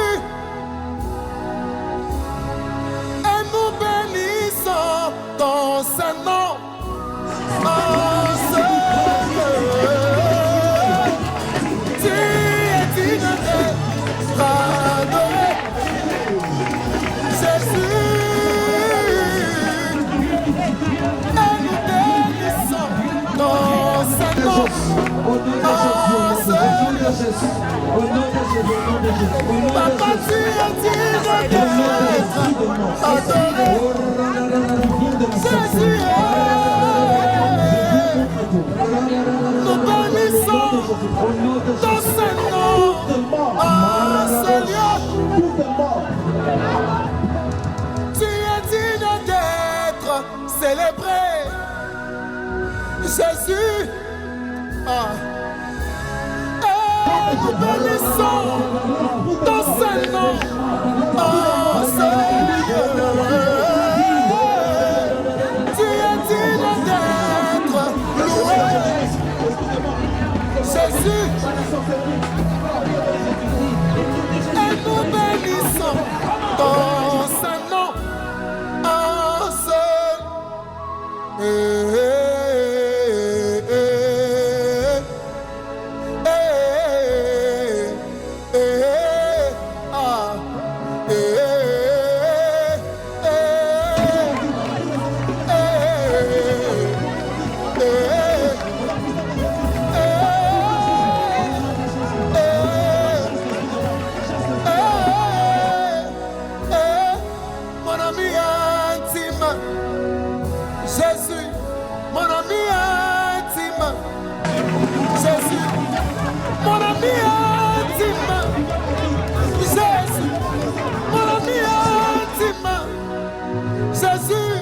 et nous bénissons ton Saint-Nom en ce lieu. Jésus. Au nom de Jésus. Au nom de Jésus. Au nom de Papa, tu Jésus. es digne d'être adoré. Jésus, nous bénissons ton Saint-Nom. Oh Seigneur, tu es digne d'être célébré. Jésus, et nous bénissons ton Saint-Nom. Oh Seigneur, tu es digne d'être loué. Jésus, et nous bénissons ton Saint-Nom. Oh Seigneur. Jésus, mon ami intime. Jésus, mon ami intime. Jésus, mon ami intime. Jésus,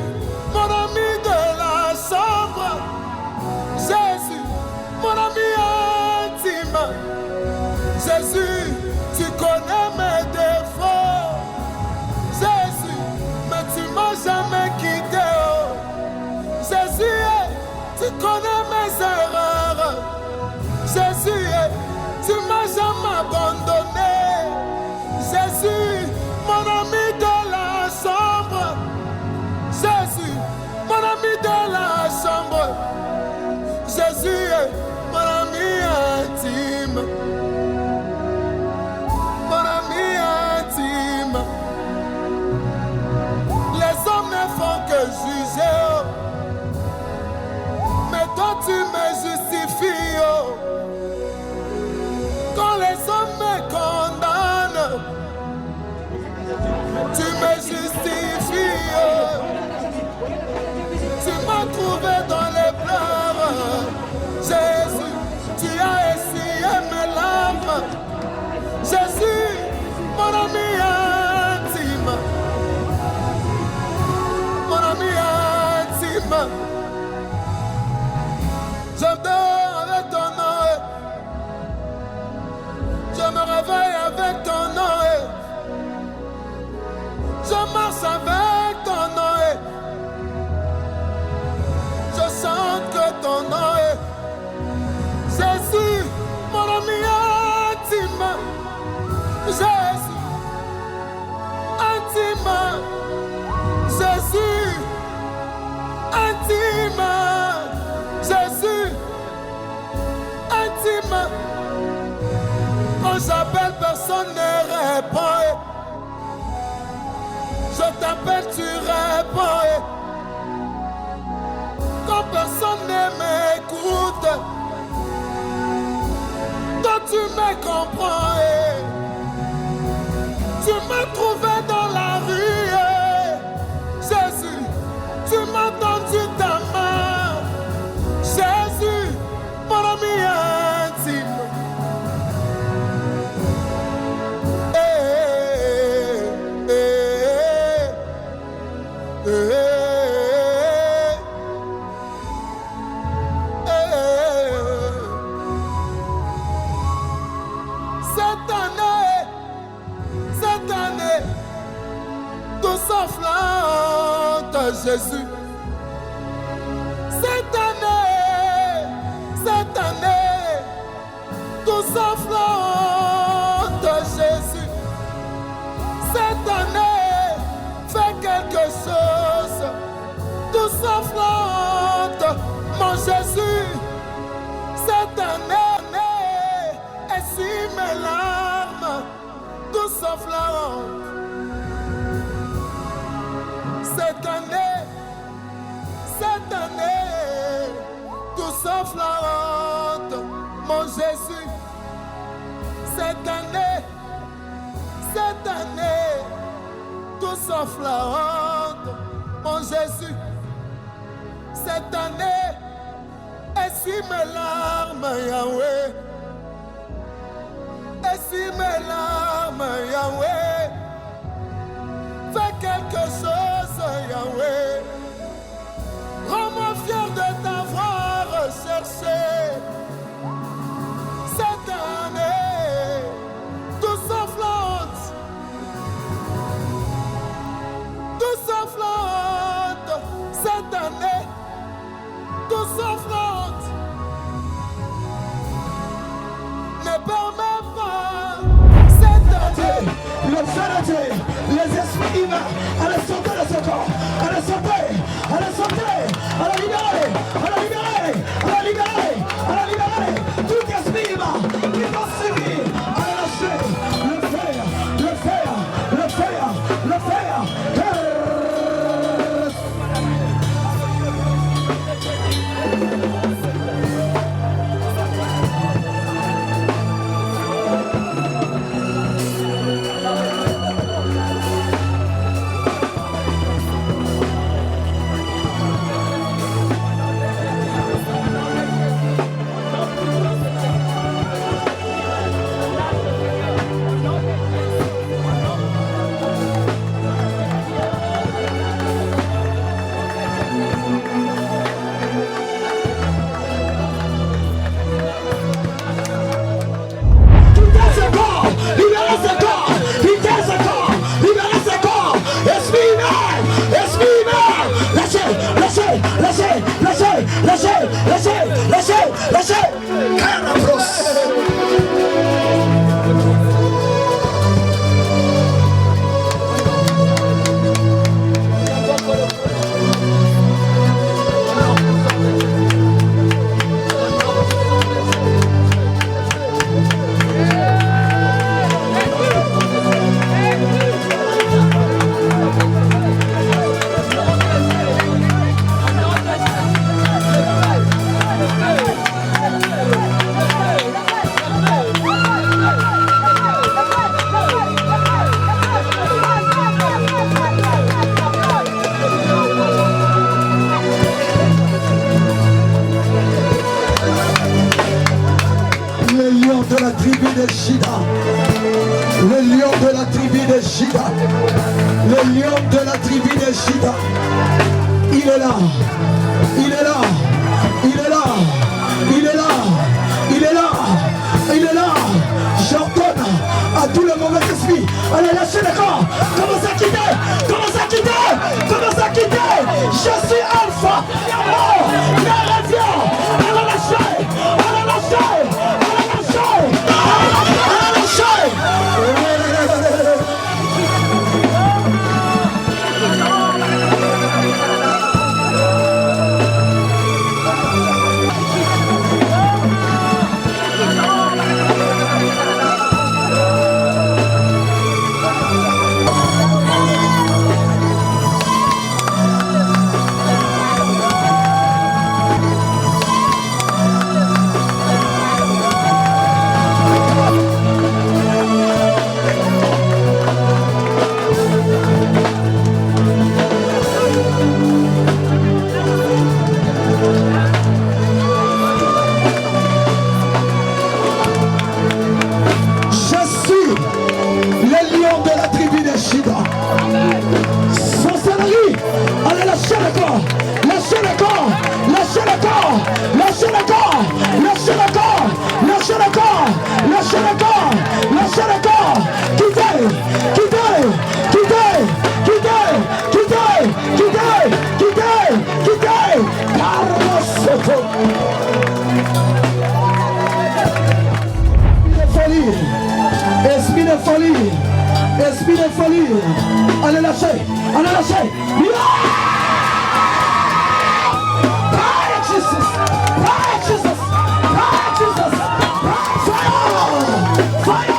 mon ami de la chambre. Jésus, mon ami intime. Jésus, tu connais mes défauts. Jésus, mais tu m'as jamais quitté. Jésus, tu connais mes erreurs. Jésus, tu m'as jamais abandonné. Jésus, mon ami de la chambre. Jésus, mon ami de la chambre. Jésus, mon ami intime. Mon ami intime. Les hommes ne font que juger. Mais toi tu me justifies, oh. Quand les hommes me condamnent, tu me justifies, oh. Tu m'as trouvé dans les pleurs. Jésus, tu as essuyé mes larmes. Jésus, mon ami intime. Mon ami intime. Je dors avec ton nom, je me réveille avec ton nom, je marche avec ton nom, je chante que ton nom est Jésus, mon ami intime. Jésus, intime. Jésus, intime. Jésus, intime. Quand j'appelle, personne ne répond. Je t'appelle, tu réponds. Quand personne ne m'écoute, toi tu me comprends. Tu m'as trouvé dans la rue. Jésus, tu m'as tendu ta main. Jésus, mon ami intime. Cette année, tout s'enflamme, Jésus. Cette année, tout s'enflamme, Jésus. Cette année, fais quelque chose, tout s'enflamme, mon Jésus. Cette année, essuie mes larmes, tout s'enflamme. Cette année, tout s'enflamme, mon Jésus. cette année, tout s'enflamme, mon Jésus. Cette année, essuie mes larmes, Yahweh. Essuie mes larmes, Yahweh. Fais quelque chose, Yahweh. Rends-moi fier de t'avoir cherché. Cette année, tout s'enflamme. Tout s'enflamme. Cette année, tout s'enflamme. Ne permets pas cette année. Le santé, les esprits humains, à la santé de ce corps, à la santé, à la santé, à la libérer, à la libérer, à la libérer, à la libérer. Tout esprit humain qui va suivre, à la lâcher, le faire, le faire, le faire, le faire. Lâchez. Carabros. De la tribu de Juda, le lion de la tribu de Juda, le lion de la tribu de Juda, il est là, il est là, il est là, il est là, il est là, il est là. J'ordonne à tout le mauvais esprit, allez lâcher le corps, commence à quitter, commence à quitter, commence à quitter. Je suis alpha, oh, la radio, allez lâcher, allez lâcher. Esprit de folie, allez lâcher, allez lâcher. Fire Jesus, fire Jesus, fire Jesus, fire, fire.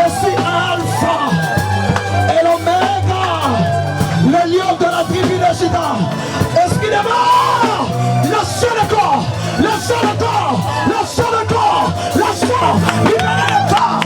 Je suis Alpha et l'Oméga, le lion de la tribu de Juda. Esprit de mort, lâchez le corps, lâchez le corps, lâchez le corps, lâchez, libérez le corps.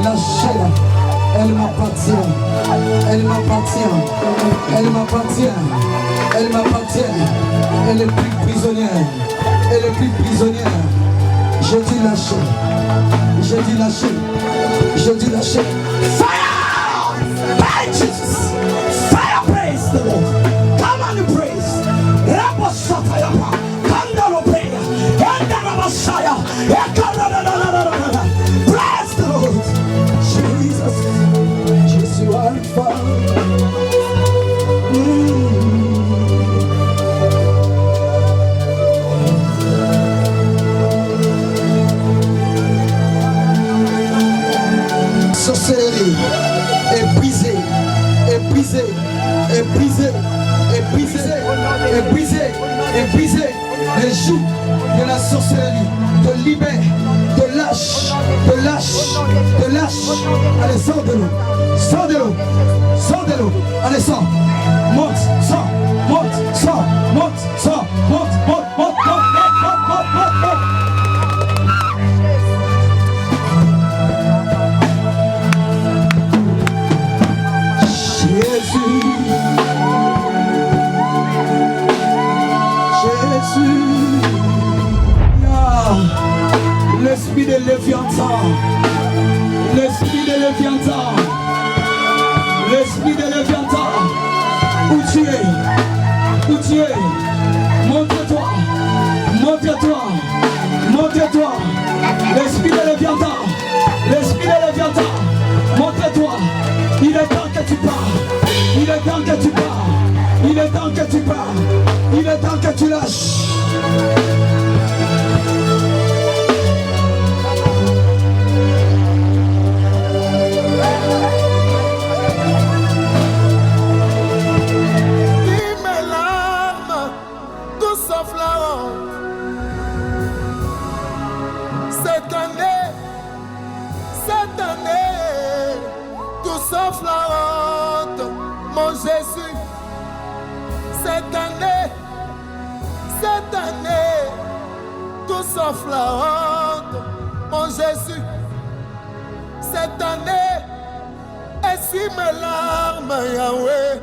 Lâchez-la, elle m'appartient, elle m'appartient, elle m'appartient, elle m'appartient, elle est plus prisonnière, elle est plus prisonnière. Je dis lâchez, je dis lâchez, je dis lâchez. Fire! By Jesus! Fire, praise the Lord! Come on and praise! Raposatayapa! Kandalopeya! Endarabasaya! Ekanadadadadadada! Praise the Lord! Jesus! Je suis Alpha! Sorcellerie est brisée, est brisée, est brisée, est brisée, est brisée, est brisée. Les joues de la sorcellerie te libèrent, te lâche, te lâche, te lâche. Allez, sors de l'eau, sors de l'eau, sors de l'eau. Allez, sors, monte, sors, monte, sors, monte, sors, monte, monte, monte, monte, monte, monte, monte, monte. Jésus, l'esprit de Léviathan, l'esprit de Léviathan, l'esprit de Léviathan, où tu es, montre-toi, montre-toi, montre-toi, l'esprit de Léviathan, l'esprit de Léviathan, montre-toi, il est temps que tu pars, il est temps que tu pars, il est temps que tu pars, il est temps que tu lâches. Mon Jésus, cette année, tout sauf la honte. Mon Jésus, cette cette année, essuie mes larmes, Yahweh.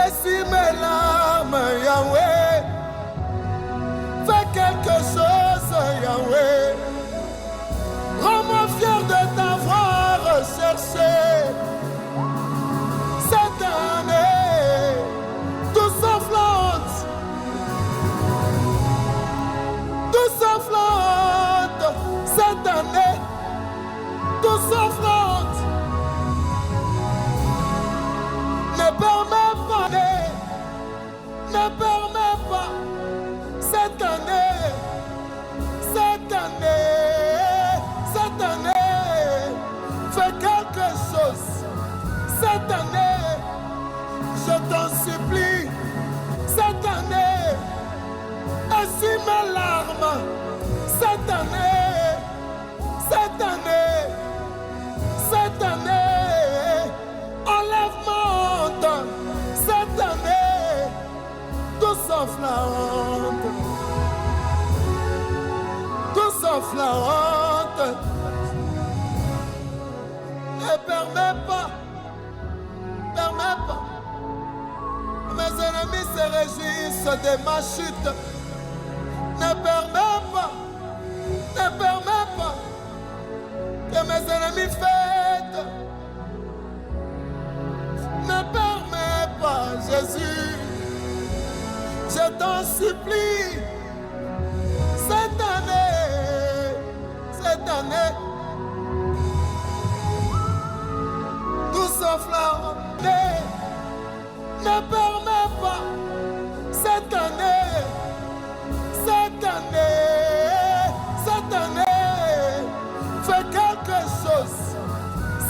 Essuie mes larmes, Yahweh. Fais quelque chose, Yahweh. Rends-moi fier de t'avoir cherché. Cette année, tout s'enflamme. Tout s'enflamme. Cette année, tout s'enflamme. Ne permets pas, ne permets pas. Cette année, cette année, fais quelque chose. Cette année, je t'en supplie. Cette année, essuie mes larmes. Cette année, cette année, cette année, enlève ma honte. Cette année, tout sauf la honte. Tout sauf la honte. Ne permets pas. Mes ennemis se réjouissent de ma chute. Ne permets pas que mes ennemis fêtent. Ne permets pas, Jésus, je t'en supplie. Cette année, tout sauf la honte. Ne permets pas cette année, fais quelque chose.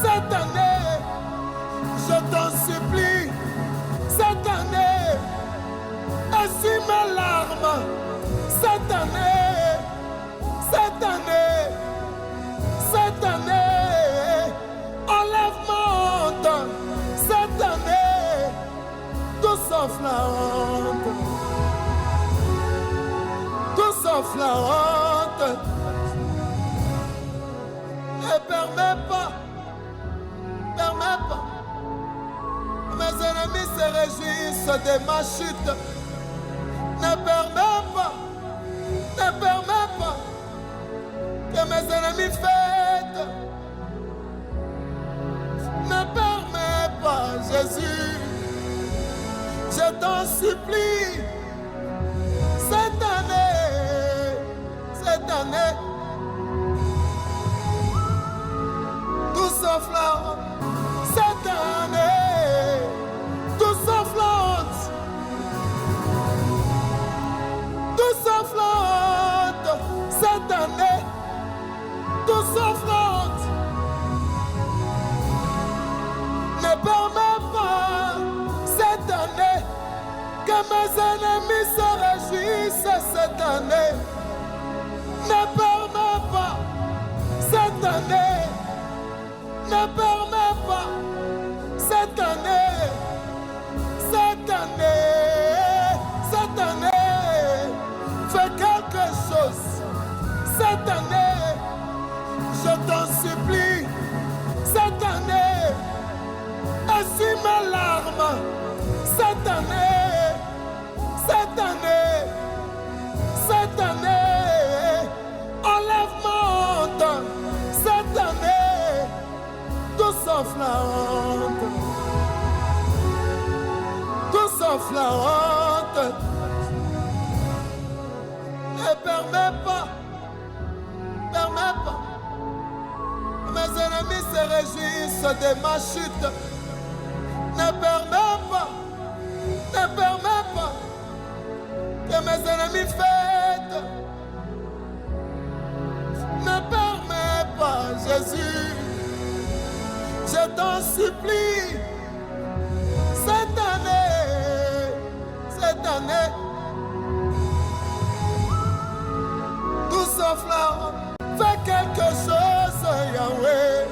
Cette année, je t'en supplie. Cette année, essuie mes larmes. Cette année, enlève ma honte. Cette année, tout sauf la honte. Tout sauf la honte. Ne permets pas. Mes ennemis se réjouissent de ma chute. Ne permets pas que mes ennemis fêtent. Ne permets pas, Jésus, je t'en supplie. Cette année, tout sauf la honte. Cette année, tout sauf la honte. Tout sauf la honte. Cette année, tout sauf la honte. Ne permets pas cette année que mes ennemis se réjouissent cette année. Ne permets pas cette année. Ne permets pas cette année. Fais quelque chose. Cette année, je t'en supplie. Cette année, essuie mes larmes. Cette année, enlève ma honte. Cette année, tout sauf la honte. Tout sauf la honte. Ne permets pas. Mes ennemis se réjouissent de ma chute. Ne permets pas que mes ennemis fêtent. Ne permets pas, Jésus, je t'en supplie. Cette année, tout sauf la honte. Fais quelque chose, Yahweh.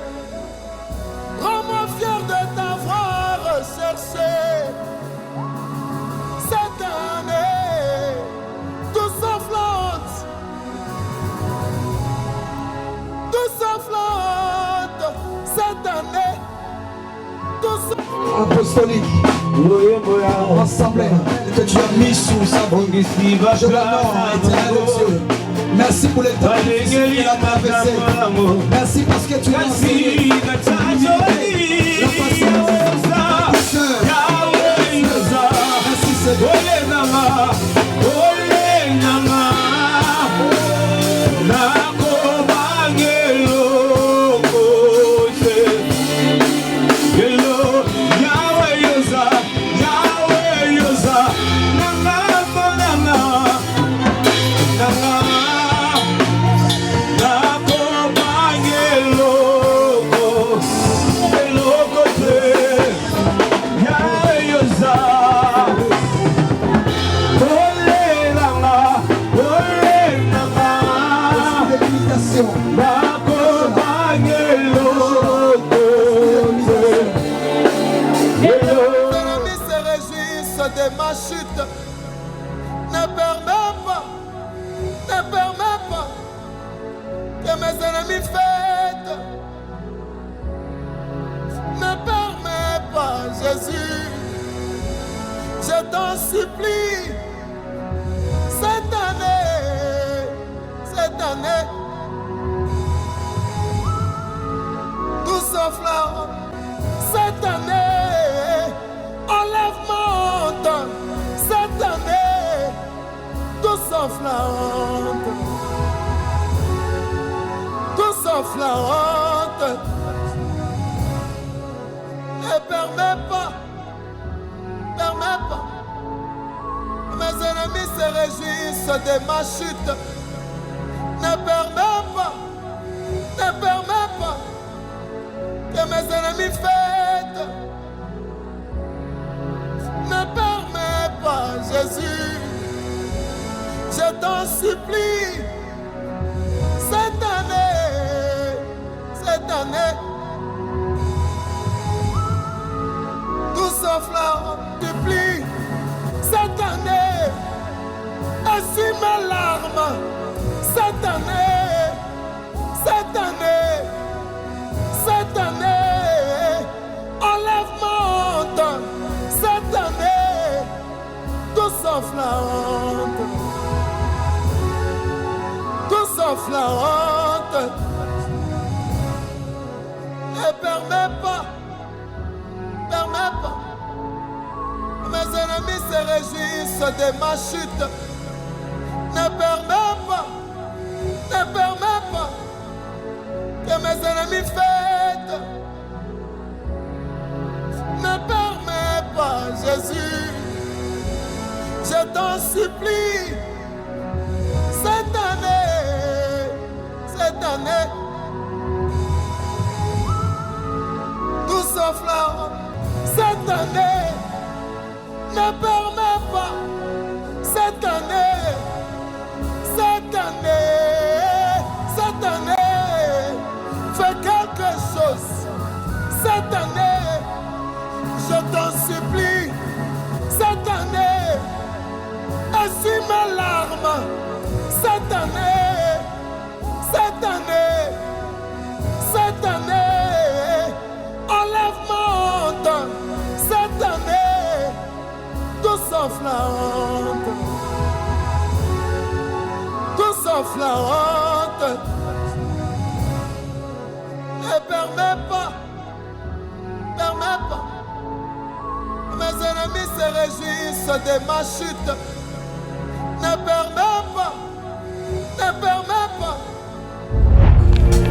Rends-moi fier de t'avoir cherché. Cette année, tout sauf la honte. Tout sauf la honte. apostolique, ensemble, que tu as mis sous sa bouche. Je l'honore, éternel Dieu. Merci pour le temps qu'il a traversé. Merci parce que tu as enseigné la patience. Merci Seigneur.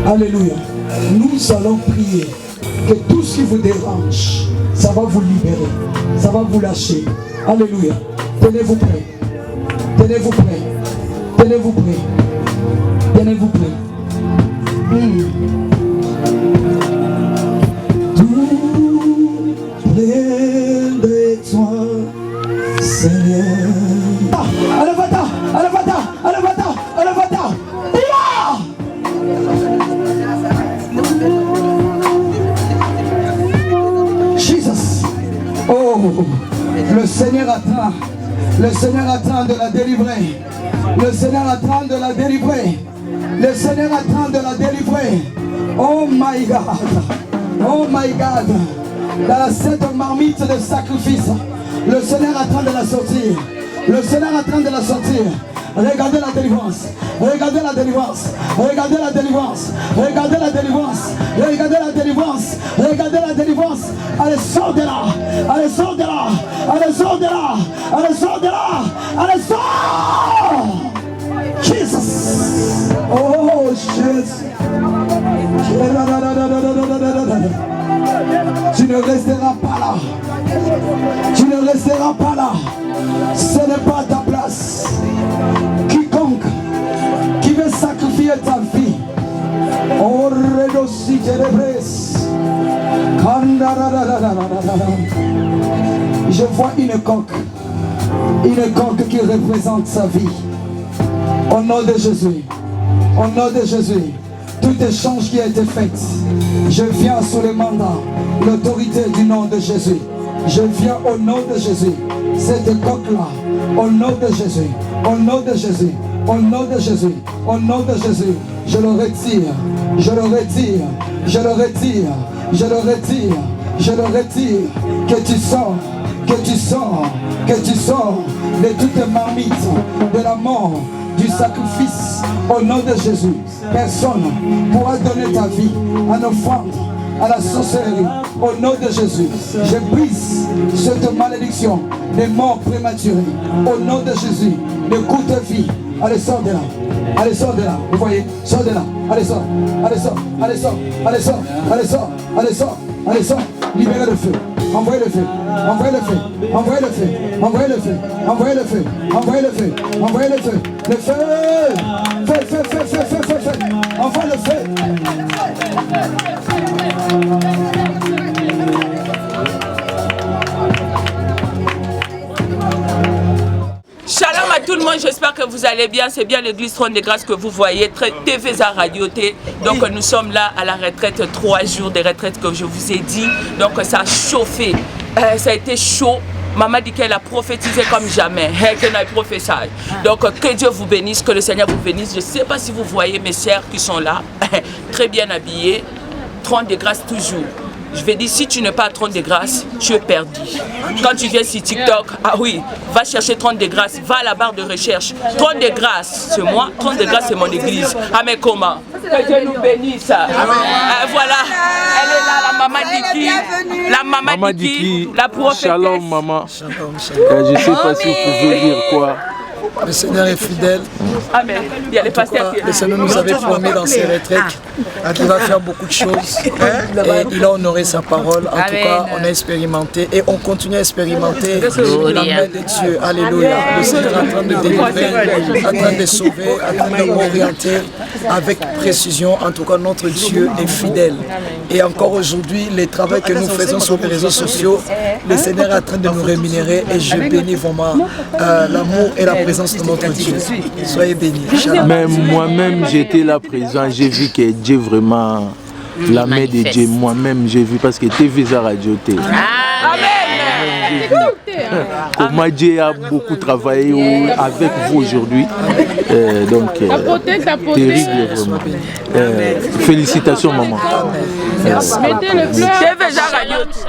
Alléluia. Nous allons prier que tout ce qui vous dérange, ça va vous libérer, ça va vous lâcher. Alléluia. Tenez-vous prêts. Tenez-vous prêts. Tenez-vous prêts. Tenez-vous prêts. Tout près de toi, Seigneur. Alléluia. Alléluia. Alléluia. Alléluia. Jesus. Oh, le Seigneur attend. Le Seigneur attend de la délivrer. Le Seigneur attend de la délivrer. Le Seigneur attend de la délivrer. Oh my God. Oh my God. dans cette marmite de sacrifice. Le Seigneur est en train de la sortir. Le Seigneur est en train de la sortir. Regardez la délivrance. Regardez la délivrance. Regardez la délivrance. Regardez la délivrance. Regardez la délivrance. Regardez la délivrance. Allez, sort de là. Allez, sort de là. Allez, sort de là. Allez, sort de là. Allez, sort. Jesus. Oh, Jesus. Tu ne resteras pas là. Tu ne resteras pas là. Ce n'est pas ta place. Quiconque qui veut sacrifier ta vie, je vois une coque qui représente sa vie. Au nom de Jésus, au nom de Jésus, tout échange qui a été fait, je viens sous le mandat, l'autorité du nom de Jésus. Je viens au nom de Jésus. Cette coque-là, au nom de Jésus, au nom de Jésus, au nom de Jésus, au nom de Jésus, je le retire, je le retire, je le retire, je le retire, je le retire. Que tu sors, que tu sors, que tu sors de toutes marmites de la mort, du sacrifice, au nom de Jésus. Personne ne pourra donner ta vie en offrande à la sorcellerie. Au nom de Jésus, je brise cette malédiction des morts prématurées. Au nom de Jésus, de courte vie. Allez, sors de là. Allez, sors de là. Vous voyez, sors de là. Allez, sors. Allez, sors. Allez, sors. Allez, sors. Allez, sors. Allez, sors. Allez, sors. Libérez le feu. Envoyez le feu. Envoyez le feu. Envoyez le feu. Envoyez le feu. Envoyez le feu. Envoyez le feu. Envoyez le feu. Le feu. Feu, feu, feu, feu, feu, feu, feu. Envoie le feu. Shalom à tout le monde, j'espère que vous allez bien. C'est bien l'église Trône de Grâce que vous voyez, TVSA Radio T. Donc nous sommes là à la retraite, 3 jours de retraite que je vous ai dit. Donc ça a chauffé, ça a été chaud. Maman dit qu'elle a prophétisé comme jamais. Elle a prophétisé. Donc que Dieu vous bénisse, que le Seigneur vous bénisse. Je ne sais pas si vous voyez mes sœurs qui sont là, très bien habillées. Trône de Grâce toujours. Je vais dire, si tu n'es pas à Trône de Grâce, tu es perdu. Quand tu viens sur TikTok, ah oui, va chercher Trône de Grâce, va à la barre de recherche. Trône de Grâce, c'est moi. Trône de Grâce, c'est mon église. Ah mais comment? Que Dieu nous bénisse. Voilà, elle est là, la maman Diki. La maman Diki, la prophétesse. Shalom maman. Je ne sais pas si vous pouvez dire quoi. Le Seigneur est fidèle. Amen. Il y a les pasteurs qui... Le Seigneur nous avait promis dans ses retraites qu'il va faire beaucoup de choses. Et il a honoré sa parole. En tout cas, on a expérimenté et on continue à expérimenter la main de Dieu. Alléluia. Le Seigneur est en train de délivrer, en train de sauver, en train de m'orienter avec précision. En tout cas, notre Dieu est fidèle. Et encore aujourd'hui, les travaux que nous faisons sur les réseaux sociaux, le Seigneur est en train de nous rémunérer et je bénis vraiment l'amour et la présence de notre Dieu. Soyez bénis. Mais moi-même, j'étais là présent, j'ai vu que Dieu vraiment, la main de Dieu, moi-même, j'ai vu parce que TVSA Radio T. Comment Dieu a beaucoup travaillé avec vous aujourd'hui. Donc, terrible vraiment. Félicitations maman. TVSA Radio T.